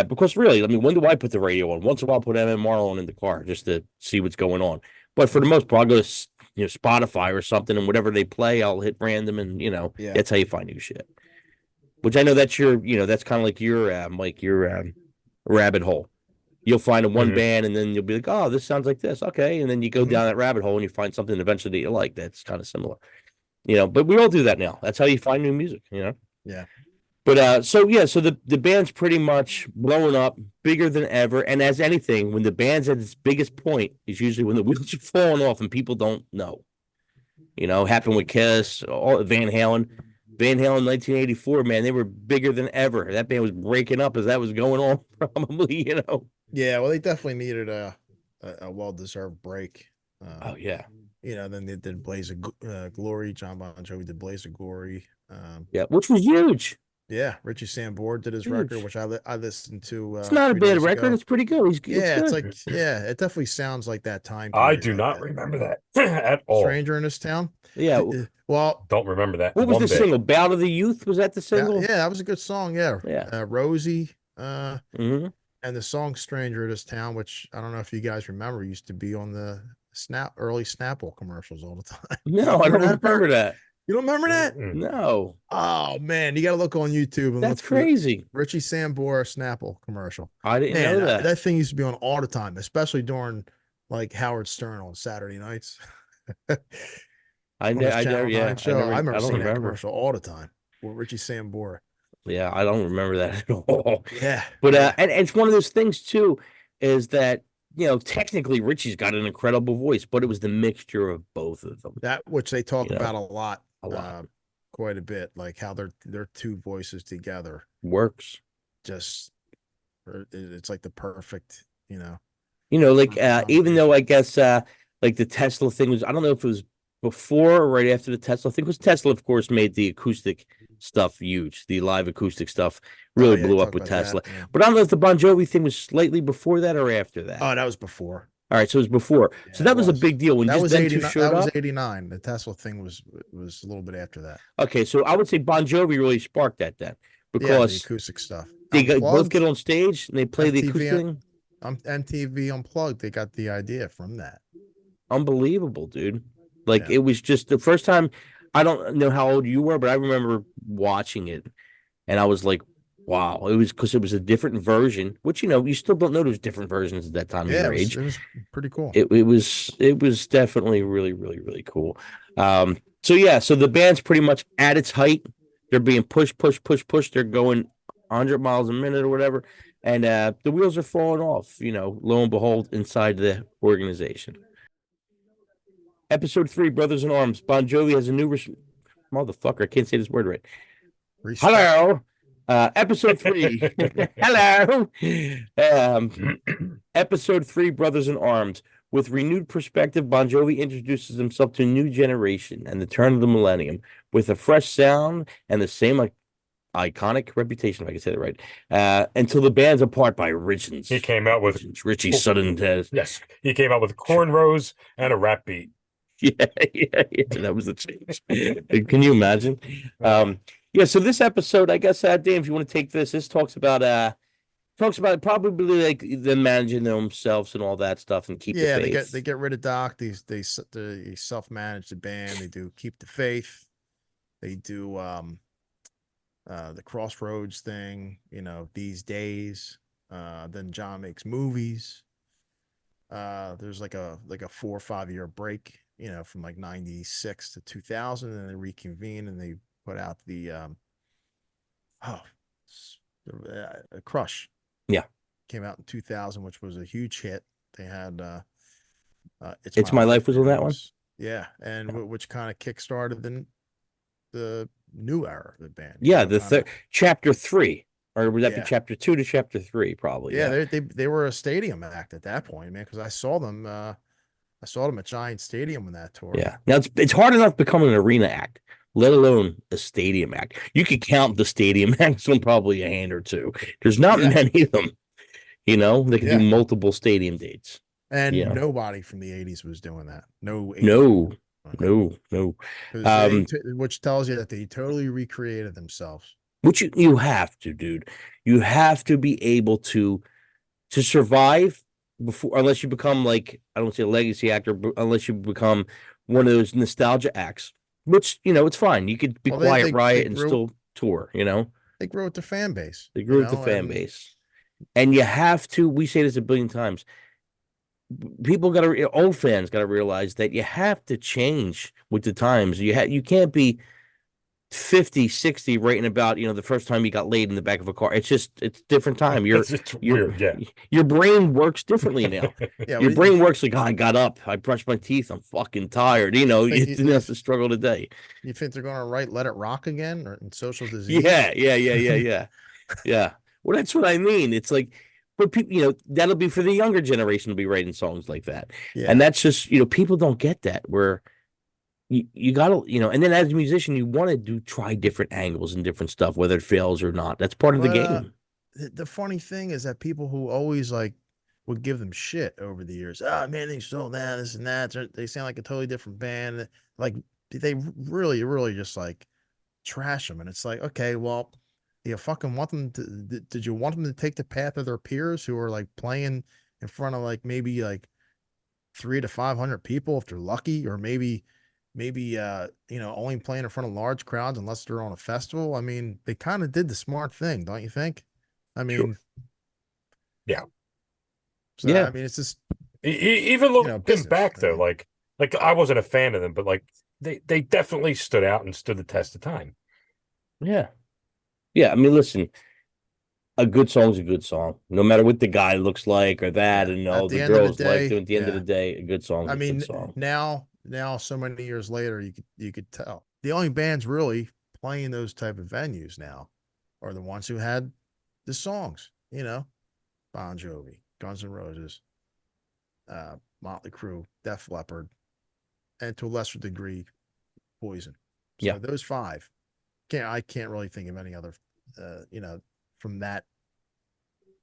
Because really, I mean, when do I put the radio on? Once in a while, I'll put MMR on in the car just to see what's going on. But for the most part, I'll go to Spotify or something, and whatever they play, I'll hit random, and Yeah. that's how you find new shit. Which I know that's that's kind of like your rabbit hole. You'll find a one Mhm. band, and then you'll be like, oh, this sounds like this, okay, and then you go Mhm. down that rabbit hole, and you find something eventually that you like. That's kind of similar, But we all do that now. That's how you find new music, Yeah. But so the band's pretty much blowing up, bigger than ever. And as anything, when the band's at its biggest point is usually when the wheels are falling off and people don't know. Happened with Kiss, Van Halen. Van Halen 1984, man, they were bigger than ever. That band was breaking up as that was going on, probably, Yeah, well, they definitely needed a well-deserved break. Oh yeah. Then they did Blaze of Glory. John Bon Jovi did Blaze of Glory. Yeah, which was huge. Yeah, Richie Sambora did his Huge. record, which I listened to. It's not a 3 bad days record. ago. It's pretty good. It's Yeah, it's good. like it definitely sounds like that time. I period, do like not that. remember that at all. Stranger in This Town. Yeah. Well, Don't remember that. What was one the bit. single? Bow to the Youth? Was that the yeah, single? that was a good song. Yeah, Yeah. Rosie. Mm-hmm. And the song "Stranger in This Town," which I don't know if you guys remember, used to be on the early Snapple commercials all the time. No, I don't remember that. You don't remember that? Mm-mm. No, Oh man, you got to look on YouTube and that's look for the crazy. Richie Sambora Snapple commercial. I didn't Man, know that. that thing used to be on all the time, especially during like Howard Stern on Saturday nights. I On his never, Channel yeah, 9 show. I remember don't seeing that remember. commercial all the time with Richie Sambora. Yeah, I don't remember that at all. Yeah, But yeah. and it's one of those things too, is that technically Richie's got an incredible voice, but it was the mixture of both of them. That which they talk You know, about a lot, lot. quite a bit, like how their two voices together Works. just it's like the perfect, like even though I guess like the Tesla thing was, I don't know if it was before or right after the Tesla thing, because Tesla, of course, made the acoustic stuff huge. The live acoustic stuff really Yeah, blew talk up with about Tesla. that, yeah. But I don't know if the Bon Jovi thing was slightly before that or after that. Oh, that was before. All right, so it was before. So Yeah, that it was a big deal when That just was them two 89. showed That was up. 89. The Tesla thing was a little bit after that. Okay, so I would say Bon Jovi really sparked that then, Yeah, the because acoustic stuff. they both Unplugged, get on stage and they play the acoustic MTV, thing. MTV Unplugged. They got the idea from that. Unbelievable, dude. Like Yeah. it was just the first time. I don't know how old you were, but I remember watching it and I was like, wow. It was because it was a different version, which you still don't know there's different versions at that time of Yeah, your age. it was pretty cool. It was definitely really, really, really cool. So yeah, so the band's pretty much at its height. They're being pushed, pushed, pushed, pushed. They're going 100 miles a minute or whatever. And the wheels are falling off, lo and behold, inside the organization. Episode 3, Brothers in Arms. Bon Jovi has a new motherfucker. I can't say this word right. Respect. Hello. Episode 3. Hello. Episode 3, Brothers in Arms. With renewed perspective, Bon Jovi introduces himself to a new generation and the turn of the millennium with a fresh sound and the same iconic reputation, if I can say that right, until the band's apart by Richens. He came out with Ritchie Sudden Test. Yes, he came out with cornrows and a rap beat. Yeah, that was the change. Can you imagine? Yeah, so this episode, I guess, Dan, if you want to take this talks about probably like them managing themselves and all that stuff and keep the faith. They get rid of Doc. They self-manage the band. They do Keep the Faith. They do the Crossroads thing, These Days. Then John makes movies. There's like a 4 or 5 year break, from like 96 to 2000, and they reconvene and they put out the Crush. Yeah. Came out in 2000, which was a huge hit. They had It's My Life was on that one. Yeah, and which kind of kickstarted the new era of the band. Yeah, the chapter 3, or would that be Yeah. chapter 2 to chapter 3? Probably. Yeah, they were a stadium act at that point, man. Because I saw them at Giant Stadium on that tour. Yeah. Now it's hard enough becoming an arena act, let alone a stadium act. You could count the stadium acts on probably a hand or two. There's not many of them. They can do multiple stadium dates. And nobody from the 80s was doing that. No. Which tells you that they totally recreated themselves. Which you have to, dude. You have to be able to survive before, unless you become like, I don't say a legacy actor, but unless you become one of those nostalgia acts, which, it's fine. You could be Quiet Riot and still tour, They grew with the fan base. They grew with the fan base. And you have to, we say this a billion times, old fans got to realize that you have to change with the times. You can't be 50, 60 writing about, the first time you got laid in the back of a car. It's different time. It's weird, yeah. Your brain works differently now. Your brain works like, I got up, I brushed my teeth, I'm fucking tired. You didn't have to struggle today. You think they're going to write Let It Rock again or in Social Disease? Yeah. Well, that's what I mean. It's like, but people, that'll be for the younger generation to be writing songs like that. Yeah. And that's just, people don't get that, where you gotta, and then as a musician, you want to try different angles and different stuff, whether it fails or not. That's part of the game. The funny thing is that people who always would give them shit over the years. Oh man, they sold that, this and that. They sound like a totally different band. Like they really, really just trash them. And it's like, okay, well, you fucking want them to, did you want them to take the path of their peers who are playing in front of maybe 300 to 500 people if they're lucky, or maybe only playing in front of large crowds unless they're on a festival? I mean, they kind of did the smart thing, don't you think? I mean, sure. Yeah. So, yeah. I mean, it's just even looking back though, like I wasn't a fan of them, but they definitely stood out and stood the test of time. Yeah. Yeah, I mean, listen, a good song's a good song, no matter what the guy looks like or that, and all the girls like them. At the end of the day, a good song. I mean, now so many years later, you could tell the only bands really playing those type of venues now are the ones who had the songs. BonJovi, Guns N' Roses, Motley Crue, Def Leppard, and to a lesser degree, Poison. So Yeah. those five. I can't really think of any other, from that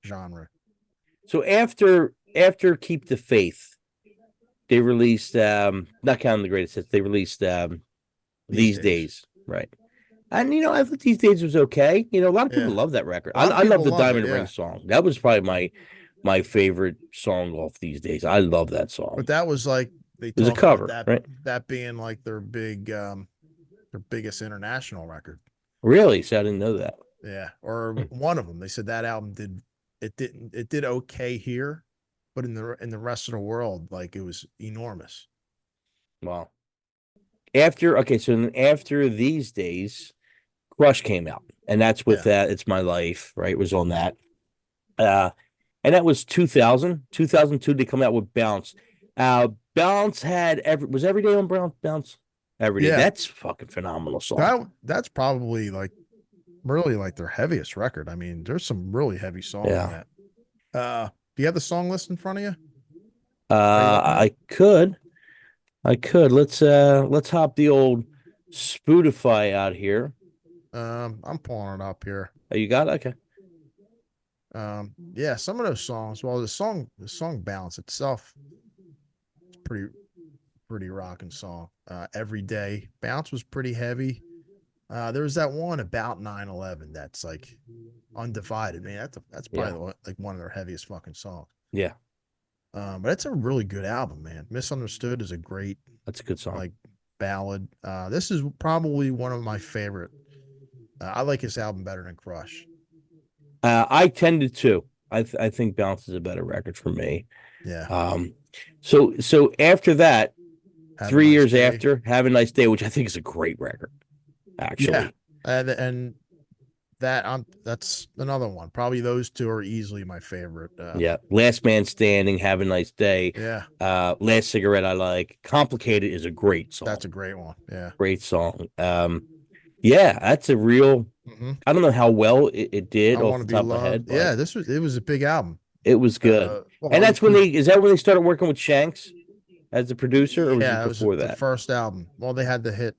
genre. So after Keep the Faith, they released not counting the greatest hits, they released These Days. Right. And I thought These Days was okay. A lot of people love that record. I love the Diamond Ring song. That was probably my favorite song off These Days. I love that song. But that was like it was a cover, right? That being like their biggest international record. Really? So I didn't know that. Yeah, or one of them. They said that album did okay here, but in the rest of the world, like it was enormous. Wow. After These Days, Crush came out, and that's with It's My Life, right? It was on that. And that was 2002. They come out with Bounce. Bounce was Every Day on Bounce. Every Day. Yeah. That's fucking phenomenal song. That's probably like really like their heaviest record. I mean, there's some really heavy songs in that. Do you have the song list in front of you? I could. Let's hop the old Spotify out here. I'm pulling it up here. Oh, you got it? Okay. Yeah, some of those songs. Well, the song Balance itself is pretty rocking song. Every Day. Bounce was pretty heavy. There was that one about 9/11 that's like Undivided. Man, that's probably like one of their heaviest fucking songs. Yeah. But it's a really good album, man. Misunderstood is a great. That's a good song. Like ballad. This is probably one of my favorite. I like his album better than Crush. I tended to. I think Bounce is a better record for me. Yeah. So after that, 3 years after, Have a Nice Day, which I think is a great record, actually. Yeah. And that's another one. Probably those two are easily my favorite. Last Man Standing, Have a Nice Day. Yeah. Last Cigarette I Like. Complicated is a great song. That's a great one. Yeah. Great song. That's a real. I don't know how well it did off the top of my head. Yeah, it was a big album. It was good. And that's when they started working with Shanks as a producer, or was it before that? The first album. Well, they had the hit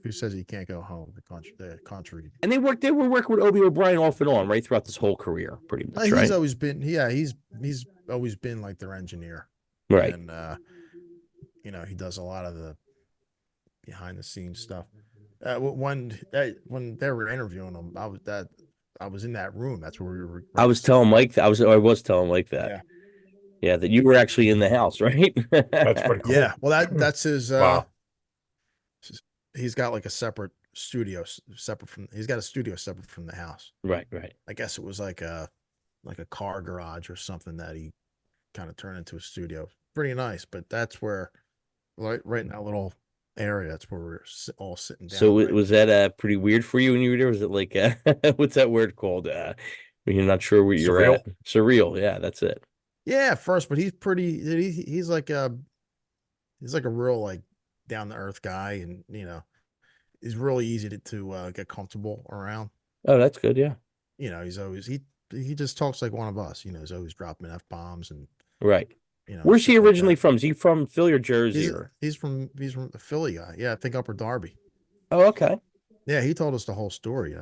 Who Says He Can't Go Home, the country. And they were working with Obie O'Brien off and on, right, throughout this whole career, pretty much. He's always been he's always been like their engineer. Right. And he does a lot of the behind the scenes stuff. When they were interviewing him, I was in that room. That's where we were. I was telling Mike that. I was telling Mike that. Yeah, that you were actually in the house, right? That's pretty cool. Yeah. Well, that's his. Wow. He's got like a separate studio, he's got a studio separate from the house. Right. I guess it was like a car garage or something that he kind of turned into a studio. Pretty nice, but that's where, right in that little area, that's where we're all sitting down. So was that pretty weird for you when you were there? Was it like what's that word called? When you're not sure where you're at? Surreal. Yeah, that's it. Yeah, at first, but he's pretty. He's like a real like down to earth guy, and he's really easy to get comfortable around. Oh, that's good. Yeah. He's always he just talks like one of us. He's always dropping F-bombs and right. Where's he originally from? Is he from Philly or Jersey? He's from the Philly guy. Yeah, I think Upper Darby. Oh, okay. Yeah, he told us the whole story.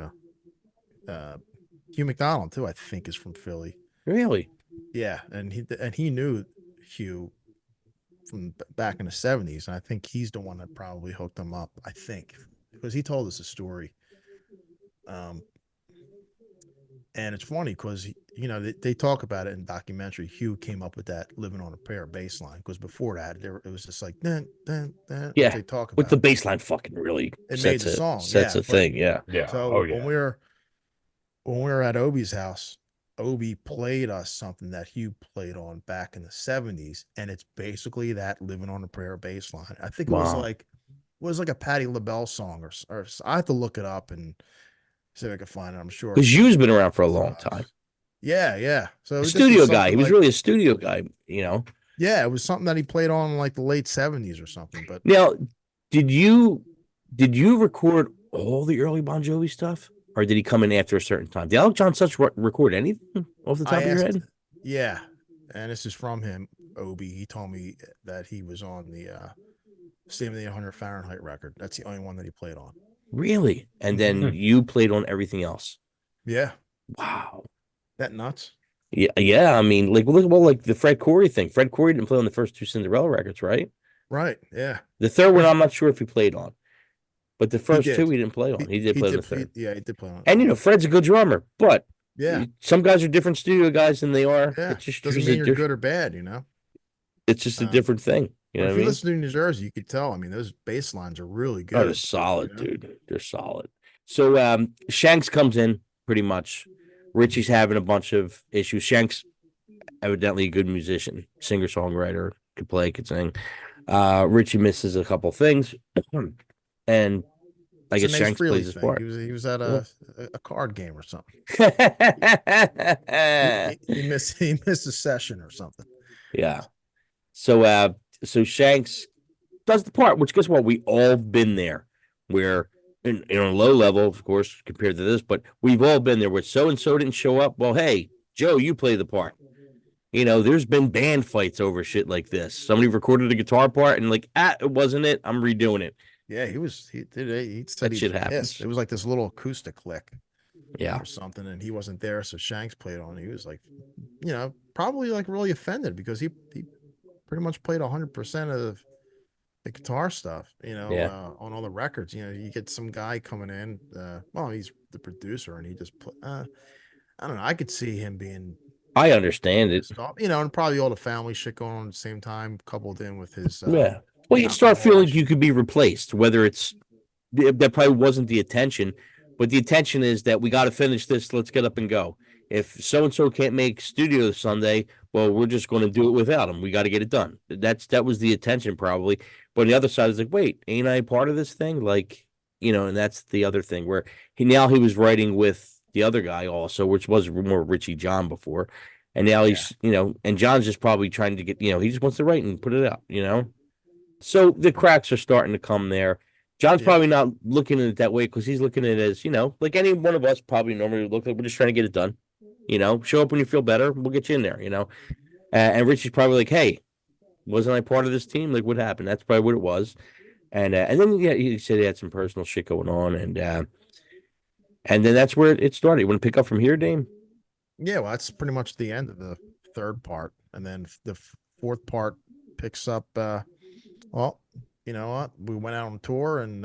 Hugh McDonald too, I think, is from Philly. Really? Yeah, and he knew Hugh from back in the 70s, and I think he's the one that probably hooked him up. I think because he told us a story. And it's funny because they talk about it in the documentary. Hugh came up with that "Living on a Prayer" bass line, because before that it was just like dun, dun, dun, yeah. They talk about with the bass line fucking really it made the song. Sets a thing. Yeah. So when we were at Obie's house, Obie played us something that Hugh played on back in the 70s, and it's basically that "Living on a Prayer" bass line. I think it was like a Patti LaBelle song, or I have to look it up and see if I can find it. I'm sure because Hugh's been around for a long time. Yeah. So a studio guy. He was really a studio guy. Yeah, it was something that he played on in like the late 70s or something. But now, did you record all the early BonJovi stuff? Or did he come in after a certain time? Did Alec John Such record anything off the top of your head? Yeah, and this is from him. Obi. He told me that he was on the 7800 Fahrenheit record. That's the only one that he played on. Really? And then Mhm. you played on everything else. Yeah, Wow. that nuts. Yeah, yeah. I mean, like look, well, like the Fred Coury thing. Fred Coury didn't play on the first two Cinderella records, right? Right? Yeah, The third one, I'm not sure if he played on, but the he first two did. he didn't play on. He did He play on the did. third. Yeah, he did play on. And Fred's a good drummer, but Yeah, some guys are different studio guys than they are. yeah. It's just Doesn't mean you're good or bad, you know. it's just a Um, different thing. You but know if what I you mean? listen to New Jersey, you could tell. I mean, those bass lines are really Oh, they're good. solid, You know? dude. They're solid. So Shanks comes in pretty much. Ritchie's having a bunch of issues. Shanks evidently a good musician, singer songwriter, could play, could sing. Ritchie misses a couple things, and I It's guess an Ace Shanks Frehley plays his thing. part. He was at Yeah. a card game or something. Yeah. He missed a session or something. So Shanks does the part, which guess what? We all been there where in a low level, of course, compared to this, but we've all been there where so and so didn't show up. Well, hey, Joe, you play the part. There's been band fights over shit like this. Somebody recorded a guitar part and like, it wasn't it. I'm redoing it. Yeah, he said That he shit pissed. happens. It was like this little acoustic lick Yeah. or something, and he wasn't there, so Shanks played on. He was like, probably like really offended because he pretty much played 100% of the guitar stuff, Yeah. on all the records. You get some guy coming in, well, he's the producer, and he just put, I don't know. I could see him being I understand it. pissed off, and probably all the family shit going on at the same time, coupled in with his, Yeah. Well, you start alcohol feeling issue. you could be replaced, whether it's that probably wasn't the intention, but the intention is that we got to finish this. Let's get up and go. If so and so can't make studio Sunday, well, we're just going to do it without him. We got to get it done. That was the intention probably. But on the other side is like, wait, ain't I part of this thing? Like, and that's the other thing where he was writing with the other guy also, which was more Richie John before. And now he's, and John's just probably trying to get, he just wants to write and put it out. So the cracks are starting to come there. John's Yeah. probably not looking at it that way because he's looking at it as, like any one of us probably normally look like we're just trying to get it done. Show up when you feel better. We'll get you in there, and Richie's probably like, hey, wasn't I part of this team? Like, what happened? That's probably what it was. And then, yeah, he said he had some personal shit going on. And then that's where it started. You want to pick up from here, Dame? Yeah, well, that's pretty much the end of the third part, and then the fourth part picks up. Well, you know what? We went out on tour, and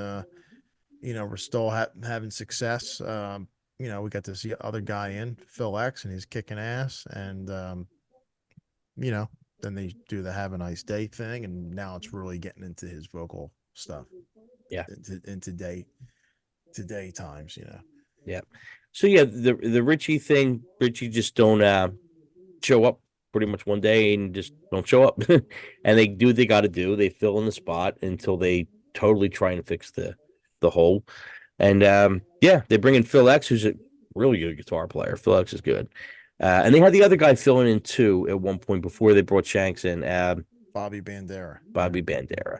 we're still having success. We got this other guy in, Phil X, and he's kicking ass. And then they do the "Have a Nice Day" thing, and now it's really getting into his vocal stuff. Yeah, in today times, Yeah. So yeah, the Ritchie thing, Ritchie just don't show up pretty much one day and just don't show up. And they do what they got to do. They fill in the spot until they totally try and fix the hole. And they bring in Phil X, who's a really good guitar player. Phil X is good. And they had the other guy filling in too at one point before they brought Shanks in. Bobby Bandera.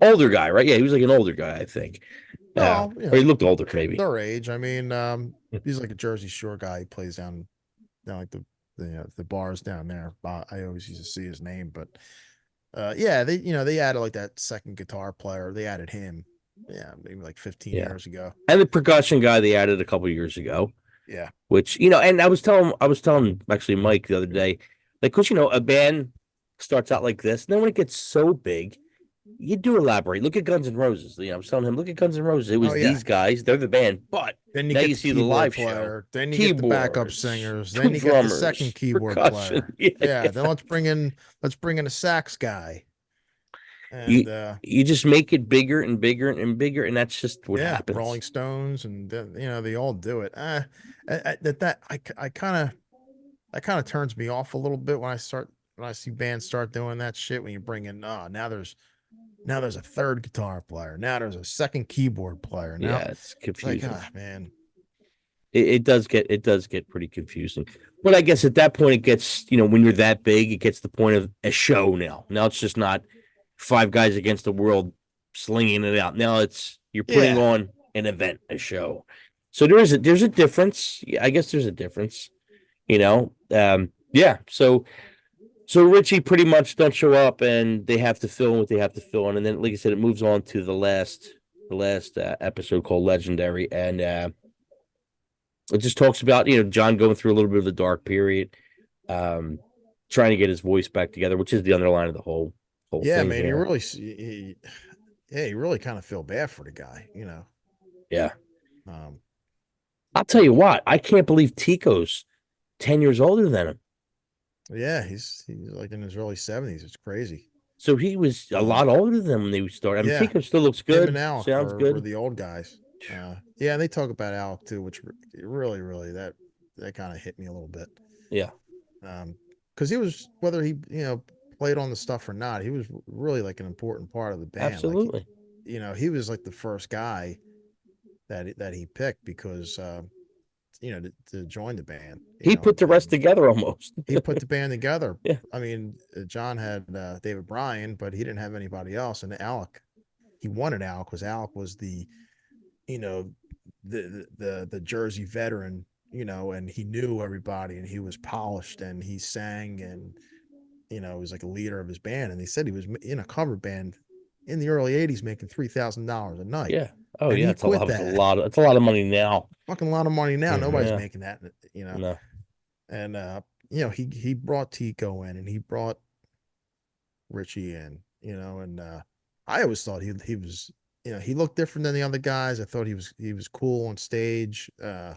Older guy, right? Yeah, he was like an older guy, I think. No, or he looked older, maybe. Their age. I mean, he's like a Jersey Shore guy. He plays down like the bars down there. I always used to see his name, but they added like that second guitar player. They added him, maybe like 15 years ago. And the percussion guy they added a couple years ago. Yeah, which and I was telling actually Mike the other day, like, because a band starts out like this, and then when it gets so big, you do elaborate. Look at Guns N' Roses. I was telling him, look at Guns N' Roses. It was these guys; they're the band. But then now you you see the live player, show, then you get the backup singers, then you get the second keyboard player. Yeah, then let's bring in a sax guy. And you just make it bigger and bigger and bigger, and that's just what happens. Rolling Stones, and they all do it. That kind of turns me off a little bit when I see bands start doing that shit. When you bring in, now there's a third guitar player, now there's a second keyboard player. Now it's confusing. It's like, man, it does get pretty confusing. But I guess at that point it gets, when you're that big, it gets the point of a show now. Now it's just not 5 guys against the world slinging it out. Now you're putting on an event, a show. So there's a difference. I guess there's a difference, So So Ritchie pretty much don't show up, and they have to fill in what they have to fill in, and then, like I said, it moves on to the last episode called Legendary, and it just talks about John going through a little bit of a dark period, um, trying to get his voice back together, which is the underline of the whole Yeah, thing man, here. you really kind of feel bad for the guy, Yeah, Um, I'll tell you what, I can't believe Tico's 10 years older than him. yeah, he's like in his early 70s. It's crazy. So he was a Um, lot older than when they started. I mean, yeah, Tico still looks him and good, Alec sounds were good. the old guys. Yeah, and they talk about Alec too, which really that kind of hit me a little bit. Yeah, Because he was, whether he played on the stuff or not, he was really like an important part of the band. Like absolutely. he was like the first guy that he picked because to join the band. He put the rest And together almost. he put the band together. Yeah, I mean, John had David Bryan, but he didn't have anybody else. And Alec, he wanted Alec because Alec was you know, the Jersey veteran, and he knew everybody and he was polished and he sang and he was like a leader of his band. And they said he was in a cover band in the early '80s making $3,000 a night, yeah. Oh and yeah, he it's a lot. quit It's a that. lot. It's a lot of money now. Fucking lot of money now. Nobody's Yeah, making that, no. and he brought Tico in and he brought Ritchie in, and I always thought he was, he looked different than the other guys. I thought he was cool on stage. Yeah,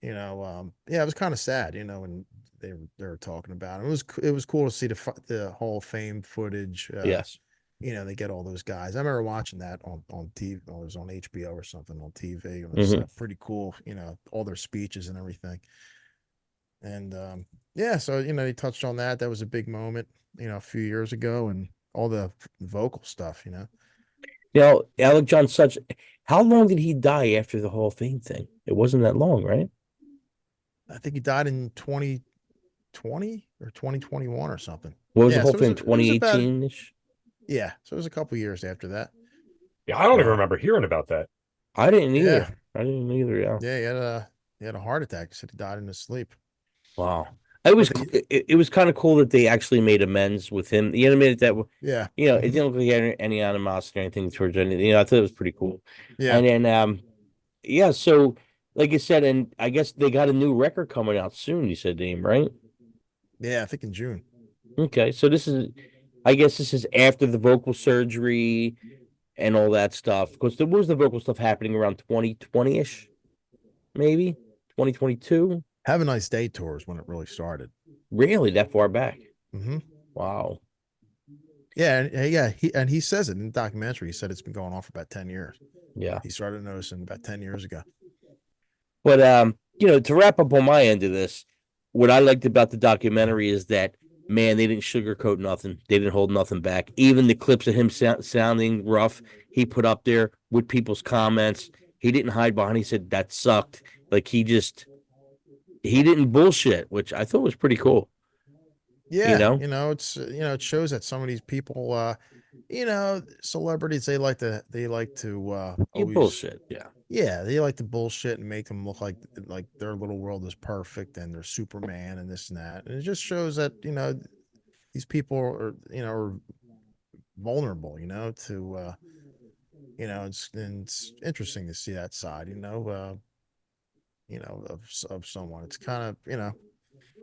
it was kind of sad, when they were talking about him. It was cool to see the Hall of Fame footage. Yes. They get all those guys. I remember watching that on TV. It was on HBO or something on TV. It was Hmm. pretty cool. All their speeches and everything. And yeah, so he touched on that. That was a big moment, a few years ago, and all the vocal stuff. Now, Alec John Such, how long did he die after the Hall of Fame thing? It wasn't that long, right? I think he died in 2020 or 2021 or something. What was the Yeah, Hall so of Fame? it was about 2018 ish. yeah, so it was a couple years after that. Yeah, I don't even Wow. remember hearing about that. I didn't Yeah, either. I didn't either. Yeah. yeah, he had a heart attack. He said he died in his sleep. Wow. It But was it was kind of cool that they actually made amends with him. You know what I mean? yeah, It didn't look like he had any animosity or anything towards anything. I thought it was pretty cool. yeah, And then yeah, so like you said, and I guess they got a new record coming out soon, you said, Dame, right? yeah. I think in June. Okay. So I guess this is after the vocal surgery and all that stuff. Because there was the vocal stuff happening around 2020-ish, maybe 2022. Have a Nice Day tour is when it really started. Really, that far back? Hmm. Wow. Yeah, yeah. He says it in the documentary. He said it's been going on for about 10 years. Yeah. He started noticing about 10 years ago. But to wrap up on my end of this, what I liked about the documentary is that, man, they didn't sugarcoat nothing. They didn't hold nothing back. Even the clips of him sounding rough, he put up there with people's comments. He didn't hide behind. He said that sucked. Like he didn't bullshit, which I thought was pretty cool. You Yeah, know, it shows that some of these people, celebrities, they like to you always, bullshit. Yeah, yeah, they like to bullshit and make them look like their little world is perfect and they're Superman and this and that. And it just shows that, these people are vulnerable, to it's interesting to see that side, of someone. It's kind of,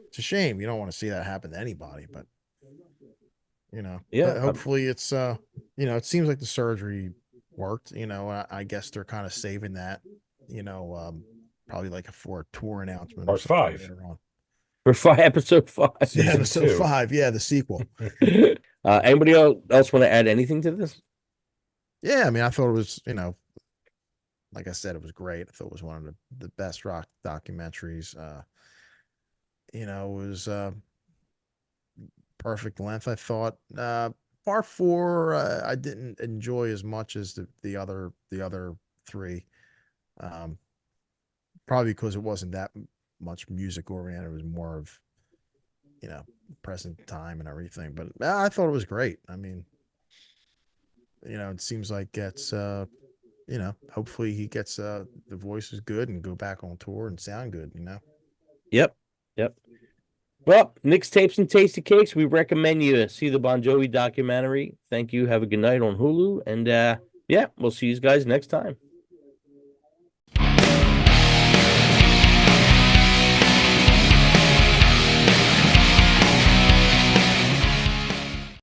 it's a shame. You don't want to see that happen to anybody, but yeah, hopefully it's it seems like the surgery worked. I guess they're kind of saving that, probably like for a tour announcement or Part something five. later on. for episode 5. Yeah, Season episode 2. 5. Yeah, the sequel. Anybody else want to add anything to this? Yeah, I mean, I thought it was, like I said, it was great. I thought it was one of the best rock documentaries. It was perfect length, I thought. Part 4, I didn't enjoy as much as the other 3. Um, Probably because it wasn't that much music oriented. It was more of, present time and everything. But I thought it was great. I mean, it seems like hopefully he gets the voice is good and go back on tour and sound good. Yep, yep. Well, Nick's Tapes and Tasty Cakes. We recommend you see the BonJovi documentary. Thank you. Have a good night on Hulu. And yeah, we'll see you guys next time.